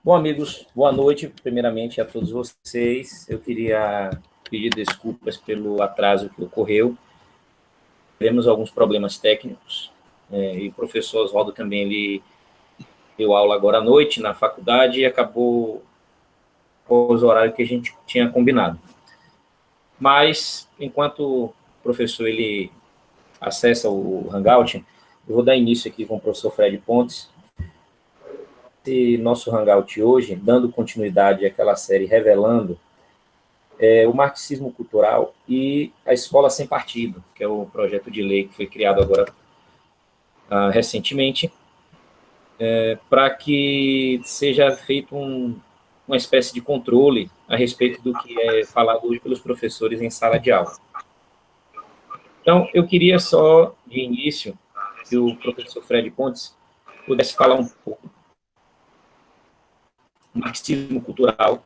Bom, amigos, boa noite, primeiramente, a todos vocês. Eu queria pedir desculpas pelo atraso que ocorreu. Tivemos alguns problemas técnicos, e o professor Oswaldo também, ele deu aula agora à noite na faculdade e acabou com os horários que a gente tinha combinado. Mas, enquanto o professor ele acessa o Hangout, eu vou dar início aqui com o professor Fred Pontes. Esse nosso Hangout hoje, dando continuidade àquela série Revelando o marxismo cultural e a escola sem partido, que é o projeto de lei que foi criado agora recentemente, para que seja feito uma espécie de controle a respeito do que é falado hoje pelos professores em sala de aula. Então, eu queria só, de início, que o professor Fred Pontes pudesse falar um pouco do marxismo cultural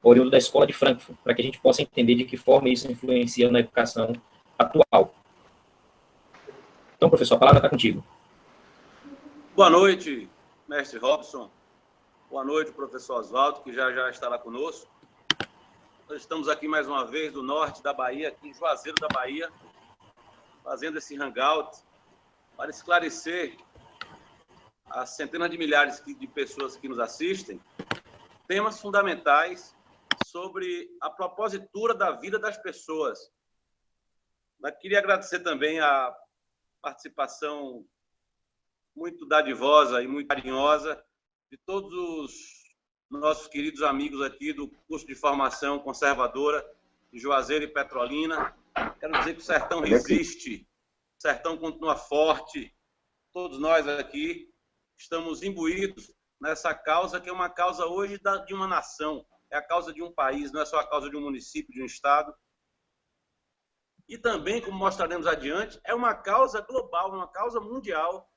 oriundo da Escola de Frankfurt, para que a gente possa entender de que forma isso influencia na educação atual. Então, professor, a palavra está contigo. Boa noite, mestre Robson. Boa noite, professor Oswaldo, que já estará conosco. Nós estamos aqui mais uma vez do norte da Bahia, aqui em Juazeiro da Bahia, fazendo esse hangout para esclarecer as centenas de milhares de pessoas que nos assistem temas fundamentais sobre a propositura da vida das pessoas. Mas queria agradecer também a participação muito dadivosa e muito carinhosa de todos os nossos queridos amigos aqui do curso de formação conservadora de Juazeiro e Petrolina. Quero dizer que o sertão resiste, o sertão continua forte. Todos nós aqui estamos imbuídos nessa causa, que é uma causa hoje de uma nação, é a causa de um país, não é só a causa de um município, de um estado. E também, como mostraremos adiante, é uma causa global, uma causa mundial,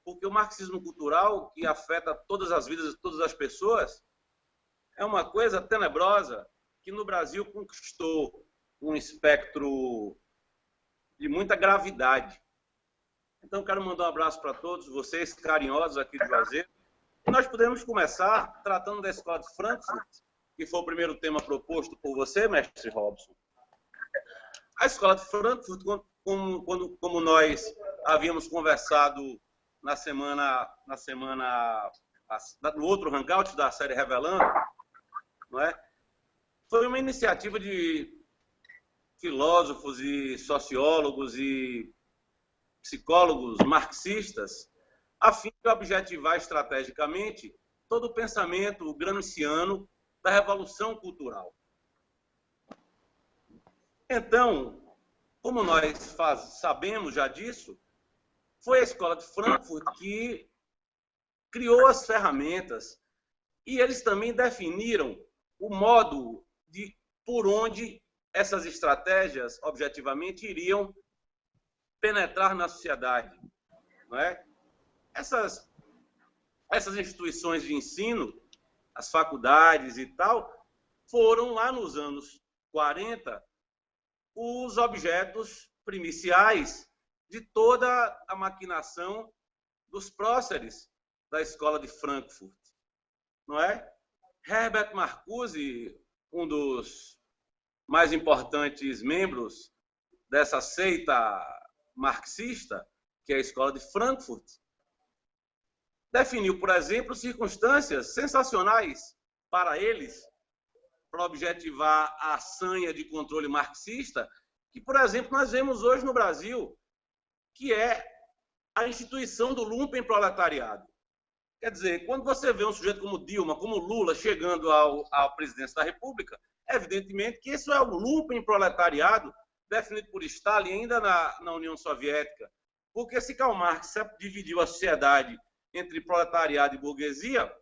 porque o marxismo cultural, que afeta todas as vidas de todas as pessoas, é uma coisa tenebrosa que no Brasil conquistou um espectro de muita gravidade. Então, quero mandar um abraço para todos vocês, carinhosos aqui de Juazeiro. E nós podemos começar tratando da Escola de Frankfurt, que foi o primeiro tema proposto por você, mestre Robson. A Escola de Frankfurt, como nós havíamos conversado no outro hangout da série Revelando, não é? Foi uma iniciativa de filósofos e sociólogos e psicólogos marxistas a fim de objetivar estrategicamente todo o pensamento gramsciano da revolução cultural. Então, como nós sabemos já disso, foi a Escola de Frankfurt que criou as ferramentas e eles também definiram o modo por onde essas estratégias, objetivamente, iriam penetrar na sociedade. Não é? Essas instituições de ensino, as faculdades e tal, foram lá nos anos 40 os objetos primiciais de toda a maquinação dos próceres da Escola de Frankfurt, não é? Herbert Marcuse, um dos mais importantes membros dessa seita marxista, que é a Escola de Frankfurt, definiu, por exemplo, circunstâncias sensacionais para eles, para objetivar a sanha de controle marxista, que, por exemplo, nós vemos hoje no Brasil, que é a instituição do lumpenproletariado. Quer dizer, quando você vê um sujeito como Dilma, como Lula, chegando à presidência da República, evidentemente que isso é o lumpenproletariado definido por Stalin ainda na União Soviética. Porque se Karl Marx dividiu a sociedade entre proletariado e burguesia,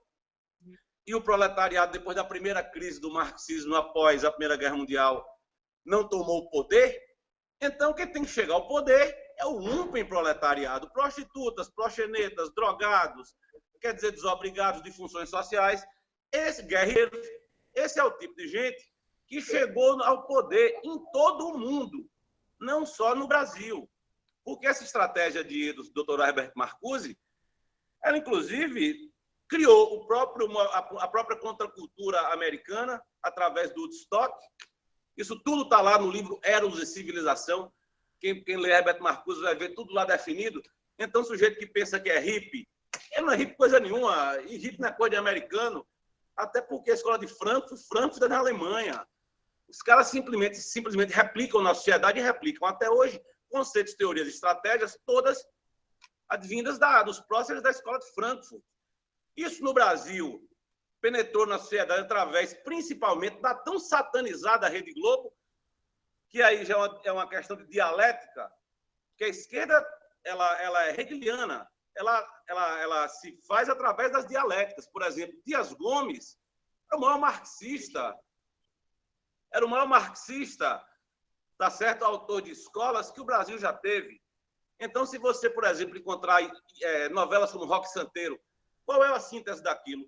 e o proletariado, depois da primeira crise do marxismo, após a Primeira Guerra Mundial, não tomou o poder, então quem tem que chegar ao poder é o lumpenproletariado, prostitutas, proxenetas, drogados, quer dizer, desobrigados de funções sociais. Esse guerreiro, esse é o tipo de gente que chegou ao poder em todo o mundo, não só no Brasil. Porque essa estratégia do Dr. Herbert Marcuse, ela, inclusive, criou a própria contracultura americana através do Woodstock. Isso tudo está lá no livro Eros e Civilização. Quem lê Herbert Marcuse vai ver tudo lá definido. Então, o sujeito que pensa que é hippie, ele não é hippie coisa nenhuma, e hippie não é coisa de americano, até porque a escola de Frankfurt é na Alemanha. Os caras simplesmente replicam na sociedade e replicam até hoje conceitos, teorias, estratégias, todas advindas dos próceres da escola de Frankfurt. Isso no Brasil penetrou na sociedade através, principalmente, da tão satanizada Rede Globo, que aí já é uma questão de dialética, que a esquerda ela é hegeliana, ela se faz através das dialéticas. Por exemplo, Dias Gomes era o maior marxista, tá certo? Autor de escolas que o Brasil já teve. Então, se você, por exemplo, encontrar novelas como Roque Santeiro, qual é a síntese daquilo?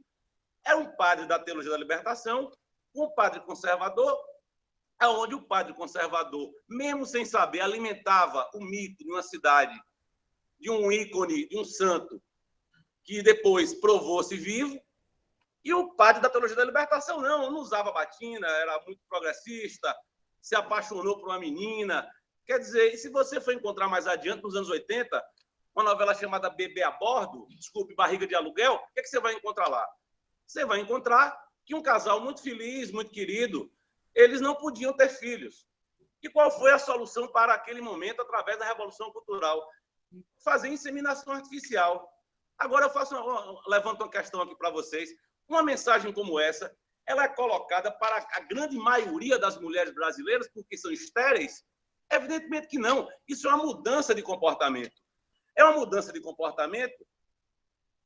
É um padre da teologia da libertação, um padre conservador, onde o padre conservador, mesmo sem saber, alimentava o mito de uma cidade, de um ícone, de um santo, que depois provou-se vivo, e o padre da teologia da libertação não usava batina, era muito progressista, se apaixonou por uma menina. Quer dizer, e se você for encontrar mais adiante, nos anos 80, uma novela chamada Bebê a Bordo, desculpe, Barriga de Aluguel, o que você vai encontrar lá? Você vai encontrar que um casal muito feliz, muito querido, eles não podiam ter filhos. E qual foi a solução para aquele momento, através da Revolução Cultural? Fazer inseminação artificial. Agora eu levanto uma questão aqui para vocês. Uma mensagem como essa, ela é colocada para a grande maioria das mulheres brasileiras porque são estéreis? Evidentemente que não. Isso é uma mudança de comportamento. É uma mudança de comportamento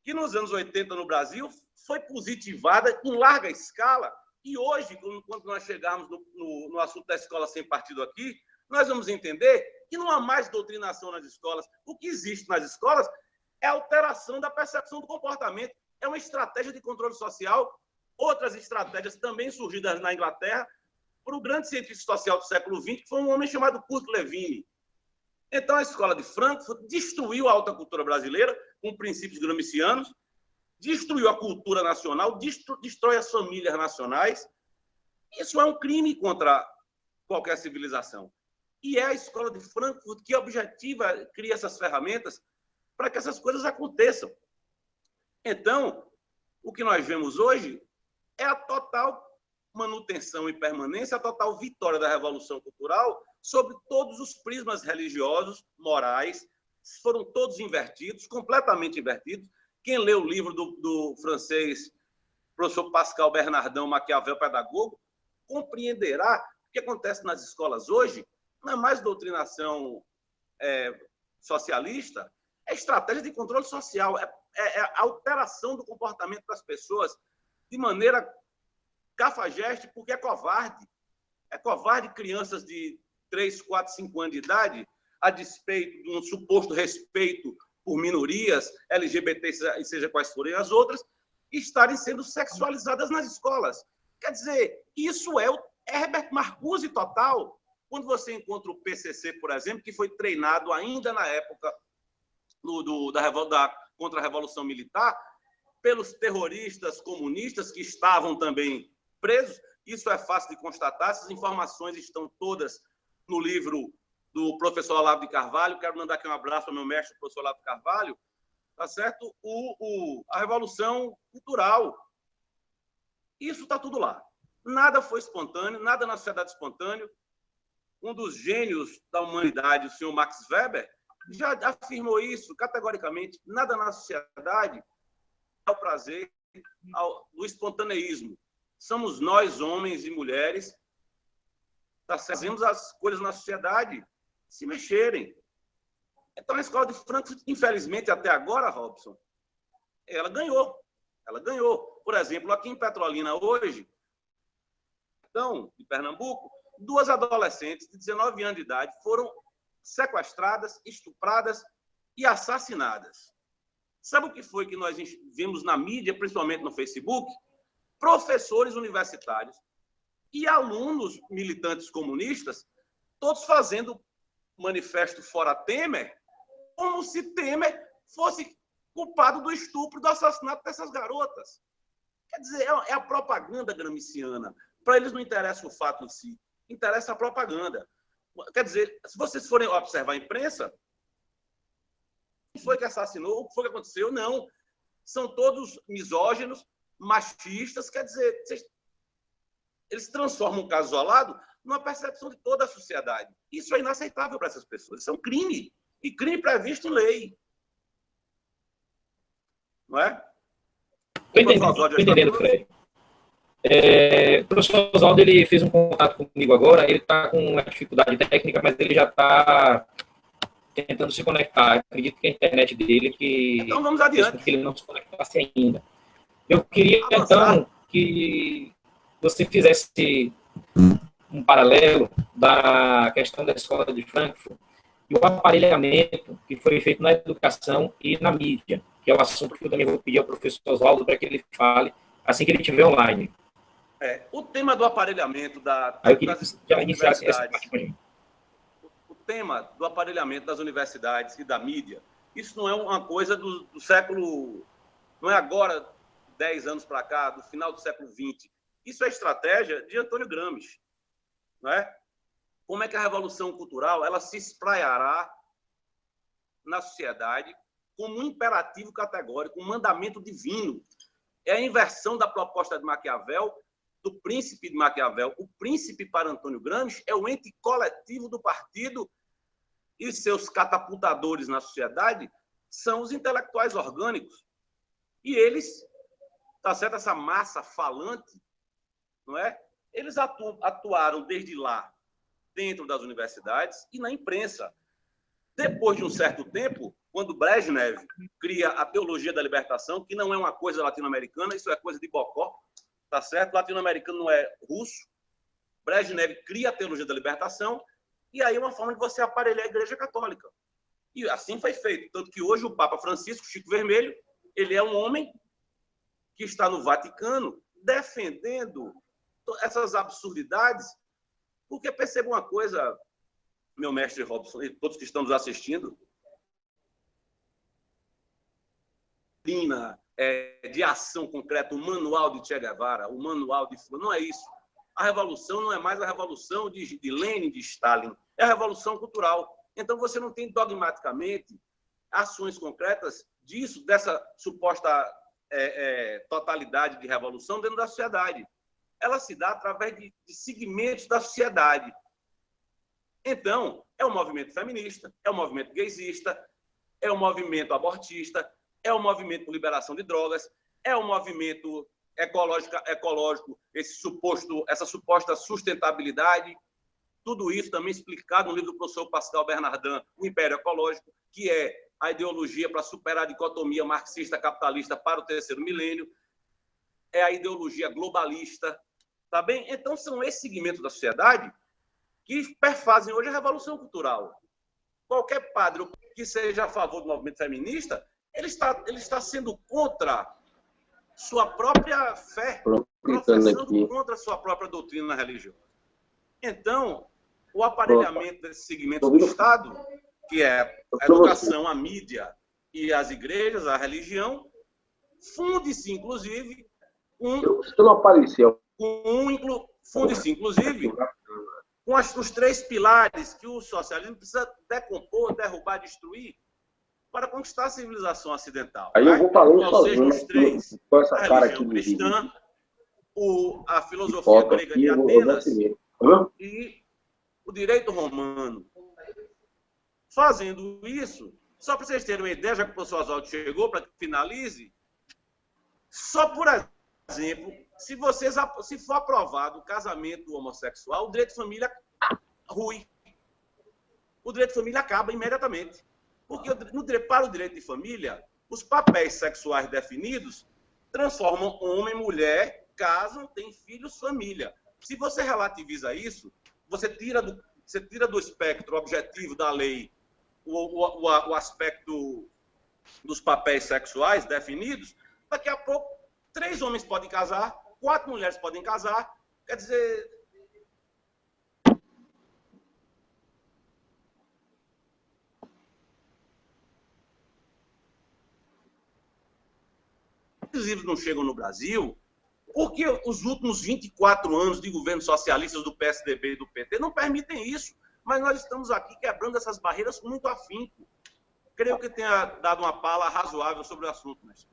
que nos anos 80 no Brasil foi positivada em larga escala. E hoje, quando nós chegarmos no assunto da escola sem partido aqui, nós vamos entender que não há mais doutrinação nas escolas. O que existe nas escolas é a alteração da percepção do comportamento. É uma estratégia de controle social. Outras estratégias também surgidas na Inglaterra por um grande cientista social do século XX, que foi um homem chamado Kurt Lewin. Então, a escola de Frankfurt destruiu a alta cultura brasileira com princípios gramscianos, destruiu a cultura nacional, destrói as famílias nacionais. Isso é um crime contra qualquer civilização. E é a escola de Frankfurt que objetiva, cria essas ferramentas para que essas coisas aconteçam. Então, o que nós vemos hoje é a total manutenção e permanência, a total vitória da Revolução Cultural sobre todos os prismas religiosos, morais, foram todos invertidos, completamente invertidos. Quem lê o livro do francês professor Pascal Bernardão, Maquiavel Pedagogo, compreenderá o que acontece nas escolas hoje. Não é mais doutrinação socialista, é estratégia de controle social, é alteração do comportamento das pessoas de maneira cafajeste, porque é covarde. É covarde crianças de 3, 4, 5 anos de idade, a despeito de um suposto respeito por minorias, LGBT e seja quais forem as outras, estarem sendo sexualizadas nas escolas. Quer dizer, isso é Herbert Marcuse total. Quando você encontra o PCC, por exemplo, que foi treinado ainda na época da contra-revolução militar, pelos terroristas comunistas que estavam também presos, isso é fácil de constatar, essas informações estão todas no livro do professor Olavo de Carvalho. Quero mandar aqui um abraço ao meu mestre, o professor Olavo de Carvalho, tá certo? A Revolução Cultural. Isso está tudo lá. Nada foi espontâneo, nada na sociedade espontâneo. Um dos gênios da humanidade, o senhor Max Weber, já afirmou isso categoricamente. Nada na sociedade é o prazer do espontaneísmo. Somos nós, homens e mulheres, fazemos as coisas na sociedade se mexerem. Então, a escola de Frankfurt, infelizmente, até agora, Robson, ela ganhou. Ela ganhou. Por exemplo, aqui em Petrolina, hoje, então, de Pernambuco, 2 adolescentes de 19 anos de idade foram sequestradas, estupradas e assassinadas. Sabe o que foi que nós vimos na mídia, principalmente no Facebook? Professores universitários e alunos militantes comunistas, todos fazendo manifesto fora Temer, como se Temer fosse culpado do estupro, do assassinato dessas garotas. Quer dizer, é a propaganda gramsciana. Para eles não interessa o fato em si, interessa a propaganda. Quer dizer, se vocês forem observar a imprensa, quem foi que assassinou, o que foi que aconteceu? Não. São todos misóginos, machistas, quer dizer, eles transformam um caso isolado numa percepção de toda a sociedade. Isso é inaceitável para essas pessoas. Isso é um crime. E crime previsto em lei. Não é? Estou entendendo, Fred. O professor Oswaldo, ele fez um contato comigo agora, ele está com uma dificuldade técnica, mas ele já está tentando se conectar. Acredito que a internet dele então, vamos adiante. fez com que ele não se conectasse ainda. Eu queria, então, que você fizesse um paralelo da questão da escola de Frankfurt e o aparelhamento que foi feito na educação e na mídia, que é o assunto que eu também vou pedir ao professor Oswaldo para que ele fale assim que ele estiver online. O tema do aparelhamento das universidades, o tema do aparelhamento das universidades e da mídia, isso não é uma coisa do século, não é agora, 10 anos para cá, do final do século XX. Isso é estratégia de Antônio Gramsci, não é? Como é que a revolução cultural ela se espraiará na sociedade como um imperativo categórico, um mandamento divino. É a inversão da proposta de Maquiavel, do príncipe de Maquiavel. O príncipe, para Antônio Gramsci, é o ente coletivo do partido e seus catapultadores na sociedade são os intelectuais orgânicos. E eles, tá certo, essa massa falante, não é? Eles atuaram desde lá, dentro das universidades e na imprensa. Depois de um certo tempo, quando Brezhnev cria a teologia da libertação, que não é uma coisa latino-americana, isso é coisa de Bocó, tá certo? Latino-americano não é russo. Brezhnev cria a teologia da libertação e aí é uma forma de você aparelhar a Igreja Católica. E assim foi feito. Tanto que hoje o Papa Francisco, Chico Vermelho, ele é um homem que está no Vaticano defendendo essas absurdidades, porque perceba uma coisa, meu mestre Robson e todos que estão nos assistindo, de ação concreta, o manual de Che Guevara, o manual de... Não é isso. A revolução não é mais a revolução de Lenin, de Stalin, é a revolução cultural. Então, você não tem dogmaticamente ações concretas disso, dessa suposta totalidade de revolução dentro da sociedade. Ela se dá através de segmentos da sociedade. Então, é um movimento feminista, é um movimento gaysista, é um movimento abortista, é um movimento por liberação de drogas, é um movimento ecológico, essa suposta sustentabilidade, tudo isso também explicado no livro do professor Pascal Bernardin, O Império Ecológico, que é a ideologia para superar a dicotomia marxista-capitalista para o terceiro milênio, é a ideologia globalista, tá bem? Então, são esses segmentos da sociedade que perfazem hoje a revolução cultural. Qualquer padre que seja a favor do movimento feminista, ele está sendo contra sua própria fé, professando contra sua própria doutrina religiosa. Então, o aparelhamento desse segmento do Estado, que é a educação, a mídia e as igrejas, a religião, funde-se, inclusive, com os 3 pilares que o socialismo precisa decompor, derrubar, destruir, para conquistar a civilização ocidental. Aí eu vou falando sozinho, os 3, a religião cristã, a filosofia grega de Atenas e o direito romano. Fazendo isso, só para vocês terem uma ideia, já que o professor Oswaldo chegou, para que finalize, só por exemplo, se for aprovado o casamento homossexual, o direito de família rui. O direito de família acaba imediatamente. Porque para o direito de família, os papéis sexuais definidos transformam homem, mulher, casam, têm filhos, família. Se você relativiza isso, você tira do espectro objetivo da lei o aspecto dos papéis sexuais definidos, daqui a pouco 3 homens podem casar, 4 mulheres podem casar, quer dizer... livros não chegam no Brasil porque os últimos 24 anos de governos socialistas do PSDB e do PT não permitem isso. Mas nós estamos aqui quebrando essas barreiras com muito afinco. Creio que tenha dado uma fala razoável sobre o assunto, mestre.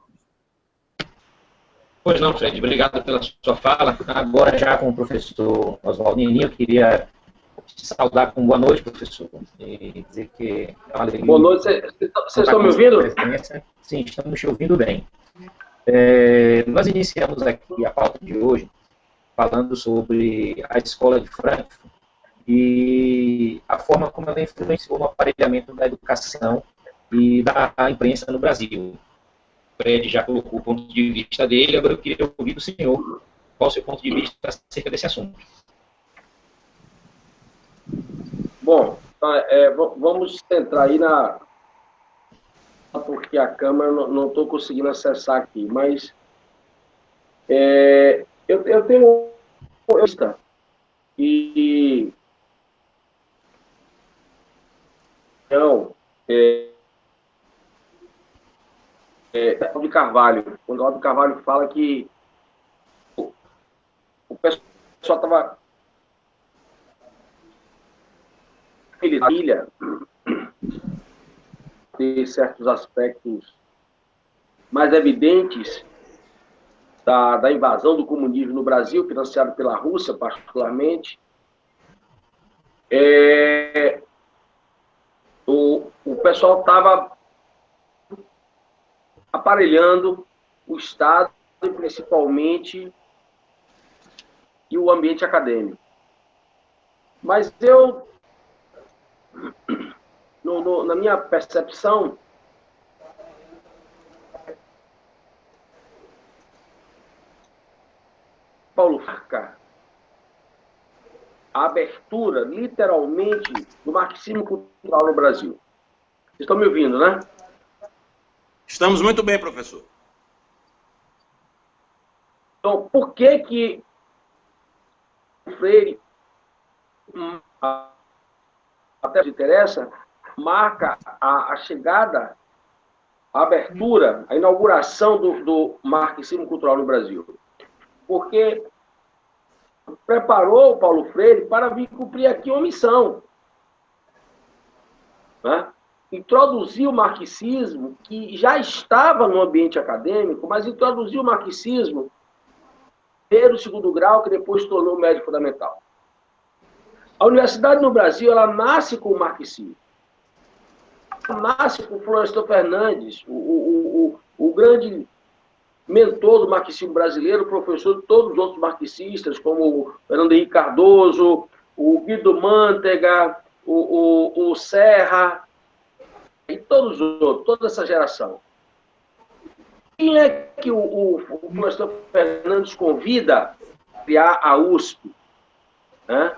Pois não, Fred. Obrigado pela sua fala. Agora, já com o professor Oswaldo Nininho, eu queria te saudar com boa noite, professor. E dizer que é uma alegria. Boa noite. Vocês estão me ouvindo? Sim, estamos te ouvindo bem. Nós iniciamos aqui a pauta de hoje falando sobre a escola de Frankfurt e a forma como ela influenciou no aparelhamento da educação e da imprensa no Brasil. O Fred já colocou o ponto de vista dele, agora eu queria ouvir do senhor qual o seu ponto de vista acerca desse assunto. Bom, vamos centrar aí porque a câmera não estou conseguindo acessar aqui, mas eu tenho e então de Carvalho, quando o Aldo Carvalho fala que o pessoal estava ilha ter certos aspectos mais evidentes da invasão do comunismo no Brasil, financiado pela Rússia, particularmente. O pessoal estava aparelhando o Estado, principalmente, e o ambiente acadêmico. Mas eu, na minha percepção, Paulo Farca, a abertura, literalmente, do marxismo cultural no Brasil. Vocês estão me ouvindo, né? Estamos muito bem, professor. Então, por que o Freire, até se interessa, marca a chegada, a abertura, a inauguração do marxismo cultural no Brasil? Porque preparou o Paulo Freire para vir cumprir aqui uma missão, né? Introduzir o marxismo, que já estava no ambiente acadêmico, mas introduzir o marxismo primeiro, segundo grau, que depois se tornou médio fundamental. A universidade no Brasil, ela nasce com o marxismo. Ela nasce com o Florestan Fernandes, o grande mentor do marxismo brasileiro, professor de todos os outros marxistas, como o Fernando Henrique Cardoso, o Guido Mantega, o Serra, e todos os outros, toda essa geração. Quem é que o Florestan Fernandes convida a criar a USP? Né?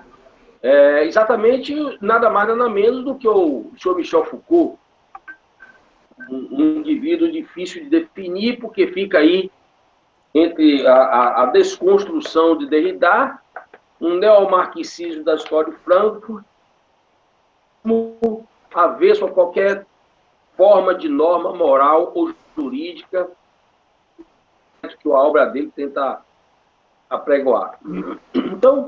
Exatamente nada mais, nada menos do que o senhor Michel Foucault, um indivíduo difícil de definir, porque fica aí entre a desconstrução de Derrida, um neomarxismo da história de Frankfurt, avesso a qualquer forma de norma moral ou jurídica que a obra dele tenta apregoar. Então,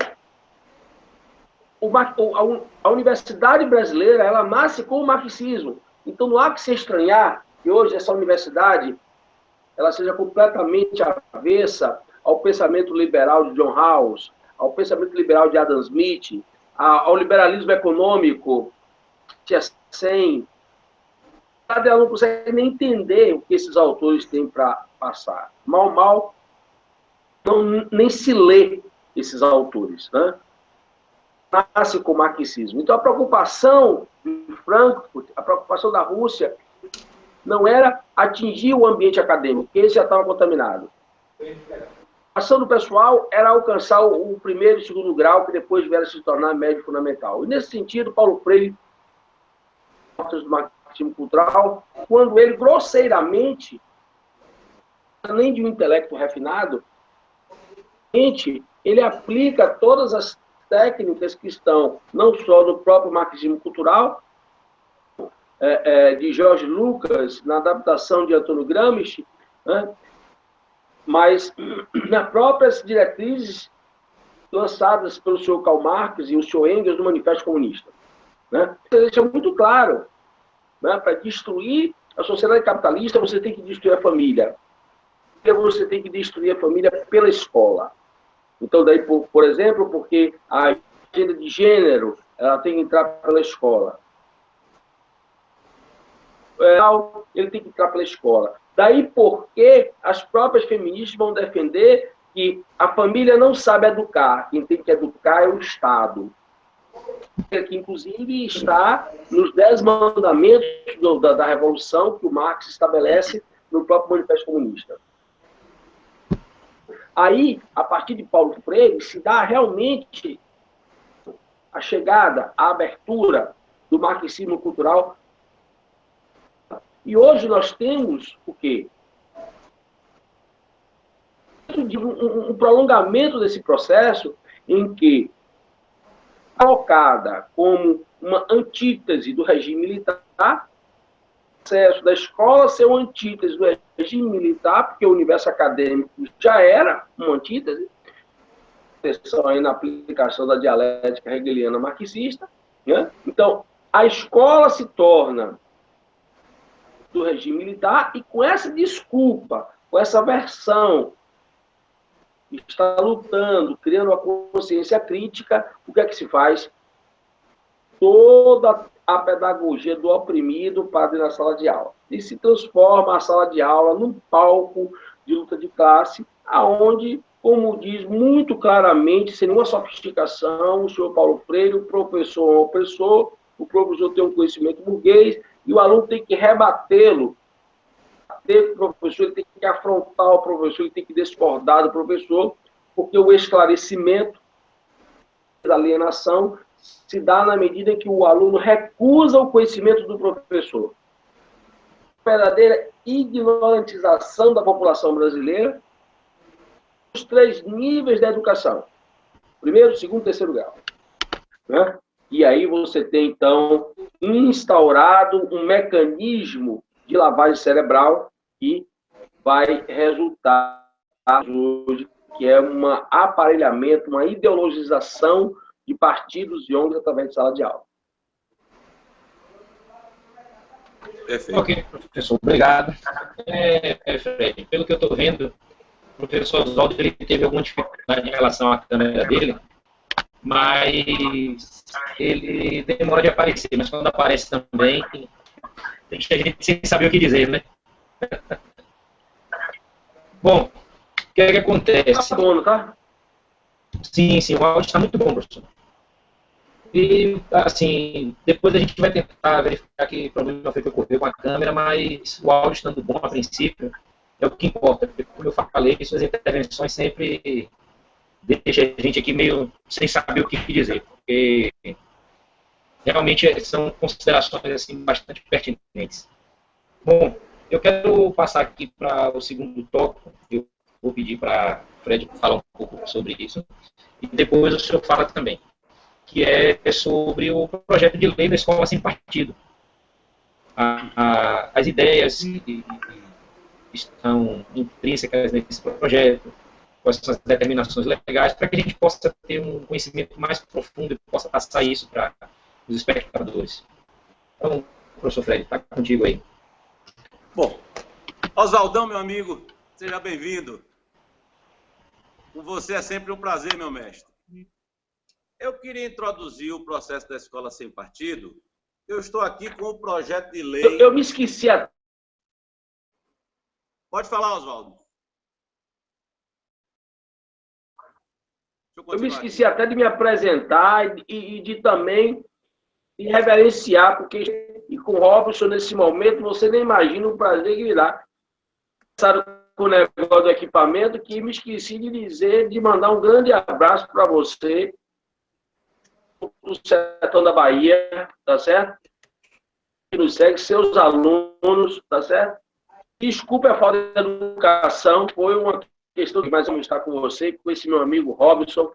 a universidade brasileira, ela nasce com o marxismo. Então, não há que se estranhar que hoje essa universidade ela seja completamente avessa ao pensamento liberal de John Rawls, ao pensamento liberal de Adam Smith, ao liberalismo econômico de Sen. Ela não consegue nem entender o que esses autores têm para passar. Mal, nem se lê esses autores, né? Nasce com o marxismo. Então, a preocupação de Frankfurt, a preocupação da Rússia, não era atingir o ambiente acadêmico, que esse já estava contaminado. A ação do pessoal era alcançar o primeiro e segundo grau, que depois vieram se tornar médio fundamental. E, nesse sentido, Paulo Freire, do marxismo cultural, quando ele, grosseiramente, além de um intelecto refinado, ele aplica todas as técnicas que estão não só no próprio marxismo cultural, de Jorge Lucas, na adaptação de Antônio Gramsci, né? mas nas próprias diretrizes lançadas pelo senhor Karl Marx e o senhor Engels no Manifesto Comunista. Né? Deixa muito claro, né? Para destruir a sociedade capitalista, você tem que destruir a família. Você tem que destruir a família pela escola. Então, daí, por exemplo, porque a agenda de gênero ela tem que entrar pela escola. Ele tem que entrar pela escola. Daí porque as próprias feministas vão defender que a família não sabe educar. Quem tem que educar é o Estado. Que, inclusive, está nos 10 mandamentos da Revolução que o Marx estabelece no próprio Manifesto Comunista. Aí, a partir de Paulo Freire, se dá realmente a chegada, a abertura do marxismo cultural. E hoje nós temos o quê? Um prolongamento desse processo em que, colocada como uma antítese do regime militar, o processo da escola ser uma antítese do regime militar, porque o universo acadêmico já era uma antítese, aí na aplicação da dialética hegeliana marxista, né? Então, a escola se torna do regime militar e com essa desculpa, com essa versão, está lutando, criando uma consciência crítica, o que é que se faz? Toda a pedagogia do oprimido para dentro da sala de aula. E se transforma a sala de aula num palco de luta de classe, aonde, como diz muito claramente, sem nenhuma sofisticação, o senhor Paulo Freire, o professor é um opressor, o professor tem um conhecimento burguês, e o aluno tem que rebatê-lo. O professor ele tem que afrontar o professor, ele tem que discordar do professor, porque o esclarecimento da alienação se dá na medida em que o aluno recusa o conhecimento do professor. A verdadeira ignorantização da população brasileira, os 3 níveis da educação. Primeiro, segundo, terceiro grau. Né? E aí você tem, então, instaurado um mecanismo de lavagem cerebral que vai resultar hoje, que é um aparelhamento, uma ideologização de partidos e ONGs através de sala de aula. Perfeito. Ok, professor, obrigado. Fred, pelo que eu estou vendo, o professor Oswaldo ele teve alguma dificuldade em relação à câmera dele, mas ele demora de aparecer, mas quando aparece também, tem que a gente sem saber o que dizer, né? Bom, o que é que acontece? Tá bom, tá? Sim, o áudio está muito bom, professor. E, assim, depois a gente vai tentar verificar que problema foi que ocorreu com a câmera, mas o áudio estando bom a princípio é o que importa, porque, como eu falei, suas intervenções sempre deixam a gente aqui meio sem saber o que dizer, porque realmente são considerações assim, bastante pertinentes. Bom, eu quero passar aqui para o segundo tópico, eu vou pedir para o Fred falar um pouco sobre isso, e depois o senhor fala também, que é sobre o projeto de lei da escola sem partido. As ideias que estão intrínsecas nesse projeto, quais são as determinações legais, para que a gente possa ter um conhecimento mais profundo e possa passar isso para os espectadores. Então, professor Fred, está contigo aí. Bom, Oswaldão, meu amigo, seja bem-vindo. Com você é sempre um prazer, meu mestre. Eu queria introduzir o processo da escola sem partido. Eu estou aqui com o projeto de lei... Eu me esqueci até... Pode falar, Oswaldo. Eu me esqueci até de me apresentar e de também de reverenciar, porque e com o Robson, nesse momento, você nem imagina o prazer que virá. Começaram com o negócio do equipamento, que me esqueci de dizer, de mandar um grande abraço para você, do sertão da Bahia, tá certo? Que nos segue, seus alunos, tá certo? Desculpe a falta de educação, foi uma questão que mais vamos estar com você, com esse meu amigo Robson,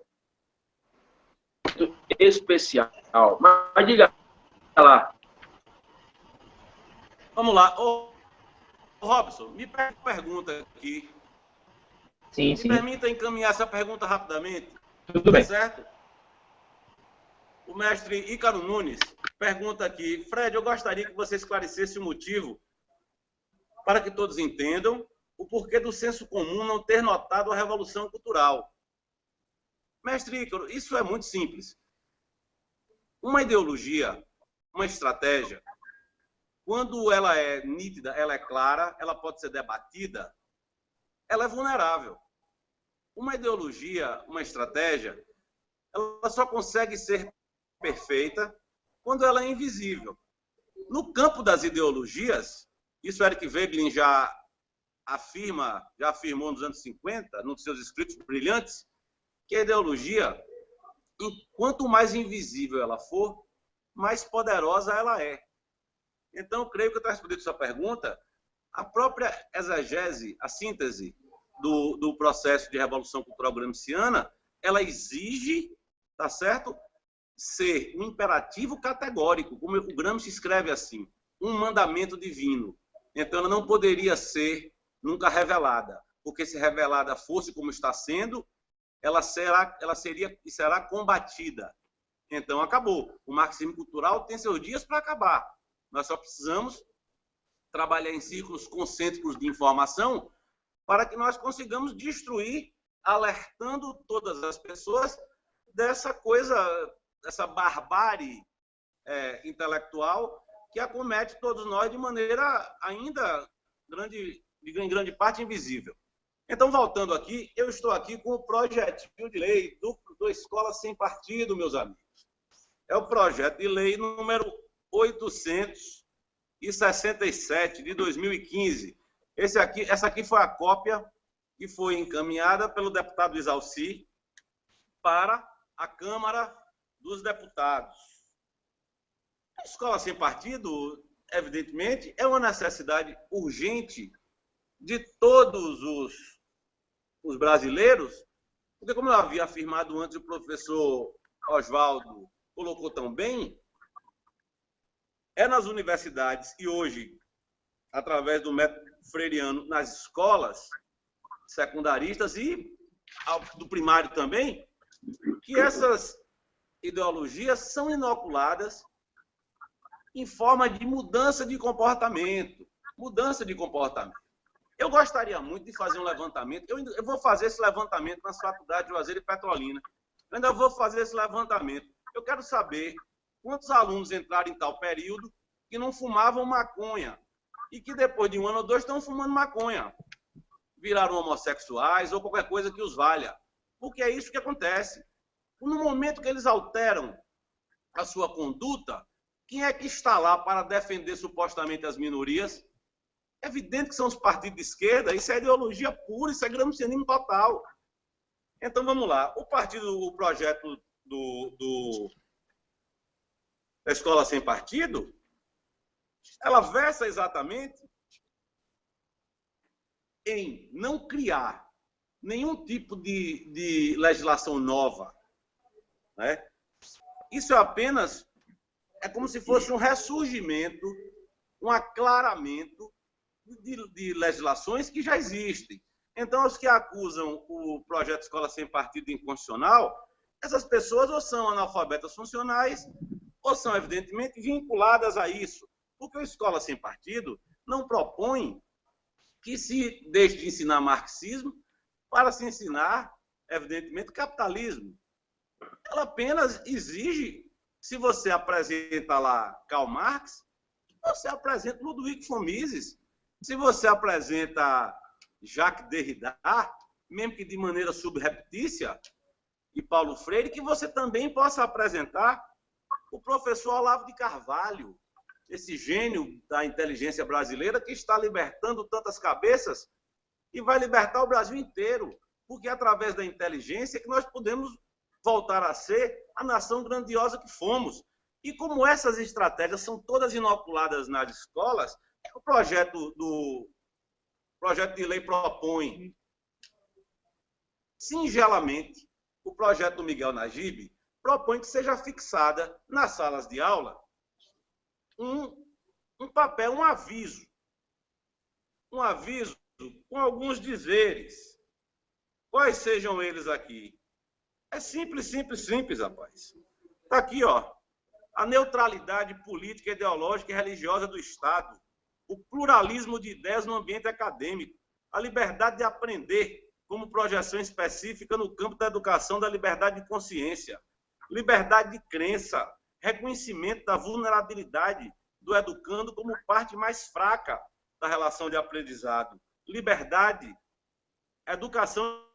especial. Mas diga lá. Vamos lá. Ô, Robson, me pergunta aqui. Sim, Me sim. permita encaminhar essa pergunta rapidamente. Tudo bem. Certo? O mestre Ícaro Nunes pergunta aqui: Fred, eu gostaria que você esclarecesse o motivo para que todos entendam o porquê do senso comum não ter notado a revolução cultural. Mestre Ícaro, isso é muito simples. Uma ideologia, uma estratégia, quando ela é nítida, ela é clara, ela pode ser debatida, ela é vulnerável. Uma ideologia, uma estratégia, ela só consegue ser perfeita quando ela é invisível. No campo das ideologias, isso Eric Voegelin já afirmou nos anos 50, nos seus escritos brilhantes, que a ideologia, quanto mais invisível ela for, mais poderosa ela é. Então, eu creio que eu estou respondendo a sua pergunta. A própria exegese, a síntese do processo de revolução cultural gramsciana, ela exige, tá certo, ser um imperativo categórico, como o Gramsci escreve assim, um mandamento divino. Então, ela não poderia ser nunca revelada, porque se revelada fosse como está sendo, ela seria e será combatida. Então, acabou. O marxismo cultural tem seus dias para acabar. Nós só precisamos trabalhar em círculos concêntricos de informação para que nós consigamos destruir, alertando todas as pessoas dessa coisa, dessa barbárie intelectual que acomete todos nós de maneira ainda em grande parte invisível. Então, voltando aqui, eu estou aqui com o projetinho de lei do Escola Sem Partido, meus amigos. É o projeto de lei número 867 de 2015. Essa aqui foi a cópia que foi encaminhada pelo deputado Isalci para a Câmara dos Deputados. A escola sem partido, evidentemente, é uma necessidade urgente de todos os brasileiros, porque, como eu havia afirmado antes, o professor Oswaldo colocou tão bem, é nas universidades e hoje, através do método freiriano, nas escolas secundaristas e do primário também, que essas ideologias são inoculadas em forma de mudança de comportamento. Mudança de comportamento. Eu gostaria muito de fazer um levantamento. Eu vou fazer esse levantamento nas faculdades de Juazeiro e Petrolina. Eu ainda vou fazer esse levantamento. Eu quero saber quantos alunos entraram em tal período que não fumavam maconha e que depois de um ano ou dois estão fumando maconha. Viraram homossexuais ou qualquer coisa que os valha. Porque é isso que acontece. No momento que eles alteram a sua conduta, quem é que está lá para defender supostamente as minorias? É evidente que são os partidos de esquerda, isso é ideologia pura, isso é gramscianismo total. Então, vamos lá. O projeto da Escola Sem Partido, ela versa exatamente em não criar nenhum tipo de legislação nova. Né? Isso é como se fosse um ressurgimento, um aclaramento de legislações que já existem. Então, os que acusam o projeto Escola Sem Partido inconstitucional, essas pessoas ou são analfabetas funcionais ou são, evidentemente, vinculadas a isso. Porque o Escola Sem Partido não propõe que se deixe de ensinar marxismo para se ensinar, evidentemente, capitalismo. Ela apenas exige, se você apresenta lá Karl Marx, você apresenta Ludwig von Mises. Se você apresenta Jacques Derrida, mesmo que de maneira subreptícia, e Paulo Freire, que você também possa apresentar o professor Olavo de Carvalho, esse gênio da inteligência brasileira que está libertando tantas cabeças e vai libertar o Brasil inteiro, porque é através da inteligência que nós podemos voltar a ser a nação grandiosa que fomos. E como essas estratégias são todas inoculadas nas escolas, o projeto de lei propõe, singelamente, o projeto do Miguel Najib propõe que seja fixada nas salas de aula um papel, um aviso com alguns dizeres. quais sejam eles aqui. É simples, simples, simples, rapaz. Está aqui, ó. A neutralidade política, ideológica e religiosa do Estado, o pluralismo de ideias no ambiente acadêmico, a liberdade de aprender como projeção específica no campo da educação da liberdade de consciência, liberdade de crença, reconhecimento da vulnerabilidade do educando como parte mais fraca da relação de aprendizado, liberdade, educação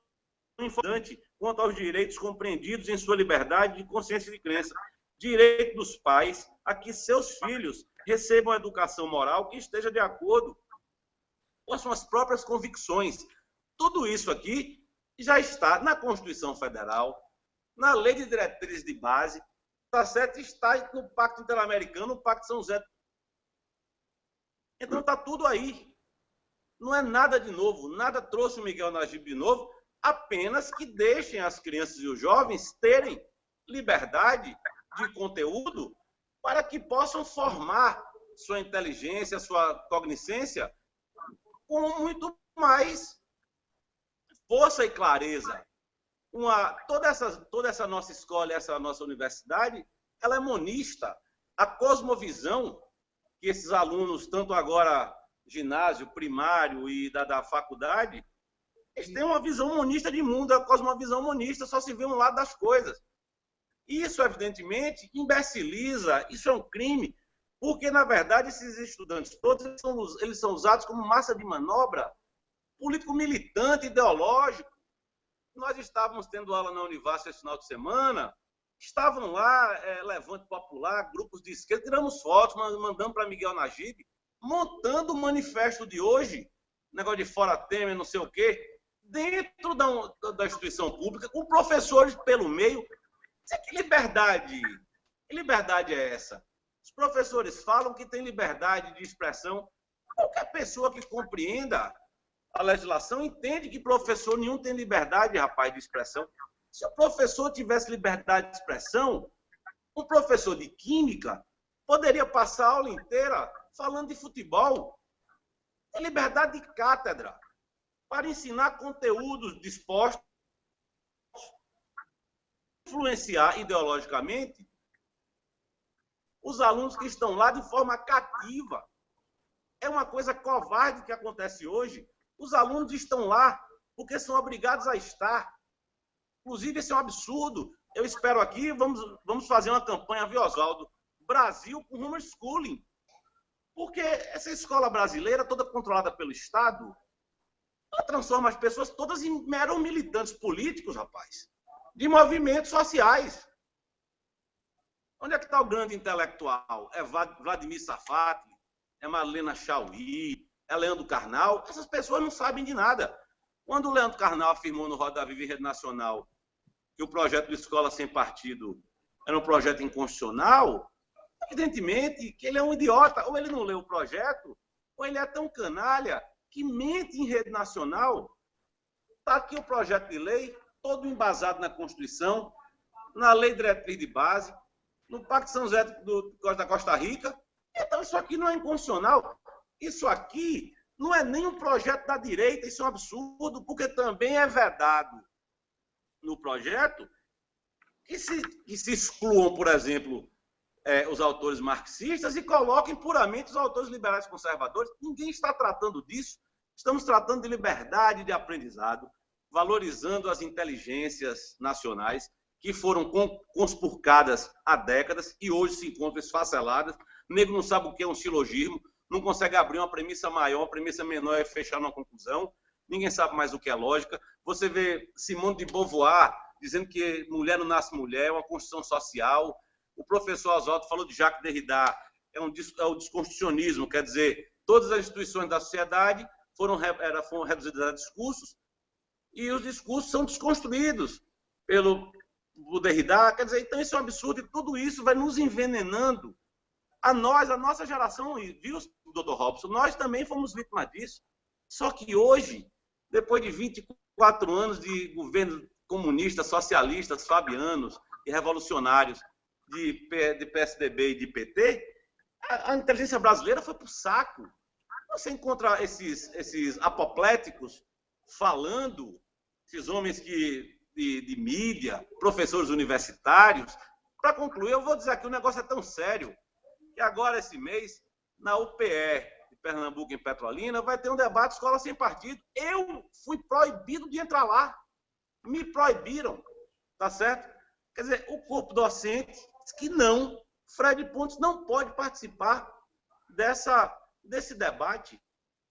importante quanto aos direitos compreendidos em sua liberdade de consciência e de crença, direito dos pais a que seus filhos recebam a educação moral que esteja de acordo com as suas próprias convicções. Tudo isso aqui já está na Constituição Federal, na Lei de Diretrizes de Base, tá certo? Está no Pacto Interamericano, no Pacto São José. Então está tudo aí. Não é nada de novo, nada trouxe o Miguel Najib de novo, apenas que deixem as crianças e os jovens terem liberdade de conteúdo para que possam formar sua inteligência, sua cognicência com muito mais força e clareza. Toda essa nossa escola, essa nossa universidade, ela é monista. A cosmovisão que esses alunos, tanto agora ginásio, primário e da faculdade, eles têm uma visão monista de mundo, a cosmovisão monista, só se vê um lado das coisas. Isso, evidentemente, imbeciliza, isso é um crime, porque, na verdade, esses estudantes todos eles são usados como massa de manobra político-militante, ideológico. Nós estávamos tendo aula na Univasf esse final de semana, estavam lá, Levante Popular, grupos de esquerda, tiramos fotos, mandamos para Miguel Najib, montando o manifesto de hoje, negócio de fora Temer, não sei o quê, dentro da instituição pública, com professores pelo meio. Que liberdade é essa? Os professores falam que tem liberdade de expressão. Qualquer pessoa que compreenda a legislação entende que professor nenhum tem liberdade, rapaz, de expressão. Se o professor tivesse liberdade de expressão, um professor de química poderia passar a aula inteira falando de futebol. Tem liberdade de cátedra para ensinar conteúdos dispostos a influenciar ideologicamente os alunos que estão lá de forma cativa. É uma coisa covarde que acontece hoje. Os alunos estão lá porque são obrigados a estar. Inclusive, esse é um absurdo. Eu espero aqui, vamos fazer uma campanha, viu, Oswaldo? Brasil com homeschooling. Porque essa escola brasileira, toda controlada pelo Estado, ela transforma as pessoas todas em meros militantes políticos, rapaz, de movimentos sociais. Onde é que está o grande intelectual? É Vladimir Safat, é Marlena Chauí, é Leandro Carnal? Essas pessoas não sabem de nada. Quando o Leandro Carnal afirmou no Roda Viva e Rede Nacional que o projeto de escola sem partido era um projeto inconstitucional, evidentemente que ele é um idiota. Ou ele não leu o projeto, ou ele é tão canalha que mente em rede nacional. Está aqui o projeto de lei, todo embasado na Constituição, na Lei de Diretriz de Base, no Pacto São José da Costa Rica. Então, isso aqui não é inconstitucional. Isso aqui não é nem um projeto da direita, isso é um absurdo, porque também é vedado no projeto que se excluam, por exemplo, os autores marxistas e coloquem puramente os autores liberais conservadores. Ninguém está tratando disso. Estamos tratando de liberdade de aprendizado, valorizando as inteligências nacionais que foram conspurcadas há décadas e hoje se encontram esfaceladas. O nego não sabe o que é um silogismo, não consegue abrir uma premissa maior, uma premissa menor e fechar numa conclusão. Ninguém sabe mais o que é lógica. Você vê Simone de Beauvoir dizendo que mulher não nasce mulher, é uma construção social. O professor Oswaldo falou de Jacques Derrida, é o desconstitucionismo, quer dizer, todas as instituições da sociedade foram reduzidas a discursos e os discursos são desconstruídos pelo Derrida. Quer dizer, então isso é um absurdo e tudo isso vai nos envenenando. A nossa geração, viu, doutor Robson, nós também fomos vítimas disso. Só que hoje, depois de 24 anos de governo comunista, socialistas, fabianos e revolucionários de PSDB e de PT, a inteligência brasileira foi para o saco. Você encontra esses apopléticos falando esses homens de mídia, professores universitários. Para concluir, eu vou dizer aqui, o negócio é tão sério que agora, esse mês, na UPE de Pernambuco, em Petrolina, vai ter um debate escola sem partido. Eu fui proibido de entrar lá. Me proibiram, tá certo? Quer dizer, o corpo docente diz que não, Fred Pontes não pode participar desse debate.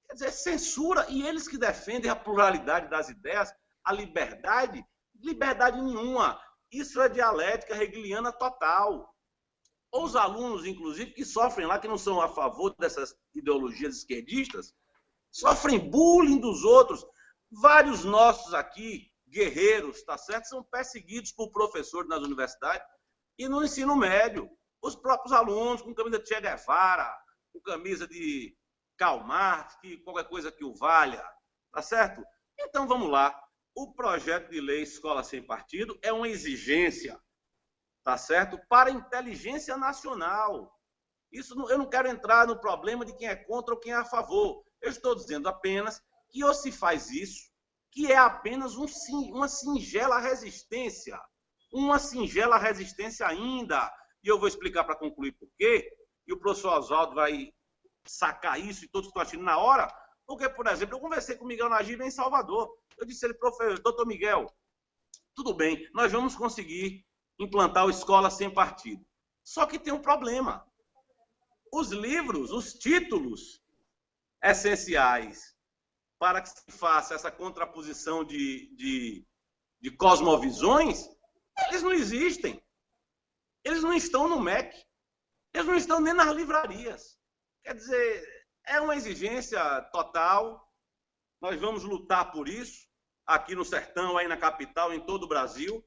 Quer dizer, censura, e eles que defendem a pluralidade das ideias, a liberdade nenhuma. Isso é dialética hegeliana total. Os alunos, inclusive, que sofrem lá, que não são a favor dessas ideologias esquerdistas, sofrem bullying dos outros. Vários nossos aqui, guerreiros, tá certo? São perseguidos por professores nas universidades e no ensino médio. Os próprios alunos com camisa de Che Guevara, com camisa de Karl Marx, qualquer coisa que o valha, tá certo? Então, vamos lá. O projeto de lei Escola Sem Partido é uma exigência, tá certo? Para a inteligência nacional. Isso, eu não quero entrar no problema de quem é contra ou quem é a favor. Eu estou dizendo apenas que ou se faz isso, que é apenas uma singela resistência ainda, e eu vou explicar para concluir por quê, e o professor Oswaldo vai sacar isso e todos estão achando na hora, porque, por exemplo, eu conversei com o Miguel Nagiba em Salvador, eu disse a ele, professor, doutor Miguel, tudo bem, nós vamos conseguir implantar o Escola Sem Partido, só que tem um problema, os livros, os títulos essenciais para que se faça essa contraposição de cosmovisões, eles não existem. Eles não estão no MEC. Eles não estão nem nas livrarias. Quer dizer, é uma exigência total. Nós vamos lutar por isso, aqui no sertão, aí na capital, em todo o Brasil,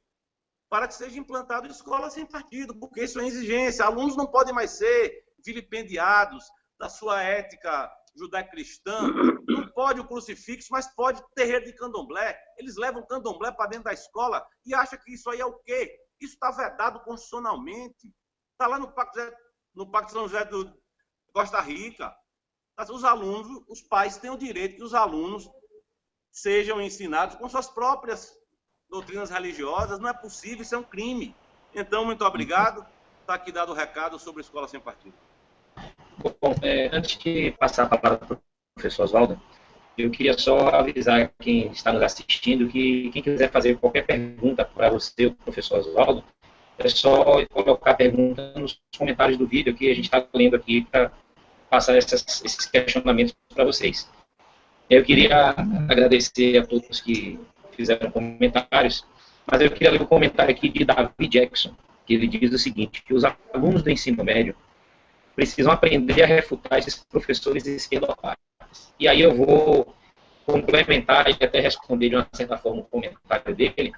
para que seja implantado escola sem partido, porque isso é exigência. Alunos não podem mais ser vilipendiados da sua ética judaico-cristã. Não pode o crucifixo, mas pode terreiro de candomblé. Eles levam candomblé para dentro da escola e acham que isso aí é o quê? Isso está vedado constitucionalmente. Está lá no Pacto de São José do Costa Rica. Os alunos, os pais têm o direito que os alunos sejam ensinados com suas próprias doutrinas religiosas. Não é possível, isso é um crime. Então, muito obrigado. Está aqui dado o recado sobre a Escola Sem Partido. Bom, antes de passar a palavra para o professor Oswaldo, eu queria só avisar quem está nos assistindo que quem quiser fazer qualquer pergunta para você, o professor Oswaldo, é só colocar a pergunta nos comentários do vídeo que a gente está lendo aqui para passar esses questionamentos para vocês. Eu queria agradecer a todos que fizeram comentários, mas eu queria ler um comentário aqui de David Jackson, que ele diz o seguinte, que os alunos do ensino médio precisam aprender a refutar esses professores esquerdopatas. E aí eu vou complementar e até responder de uma certa forma o comentário dele,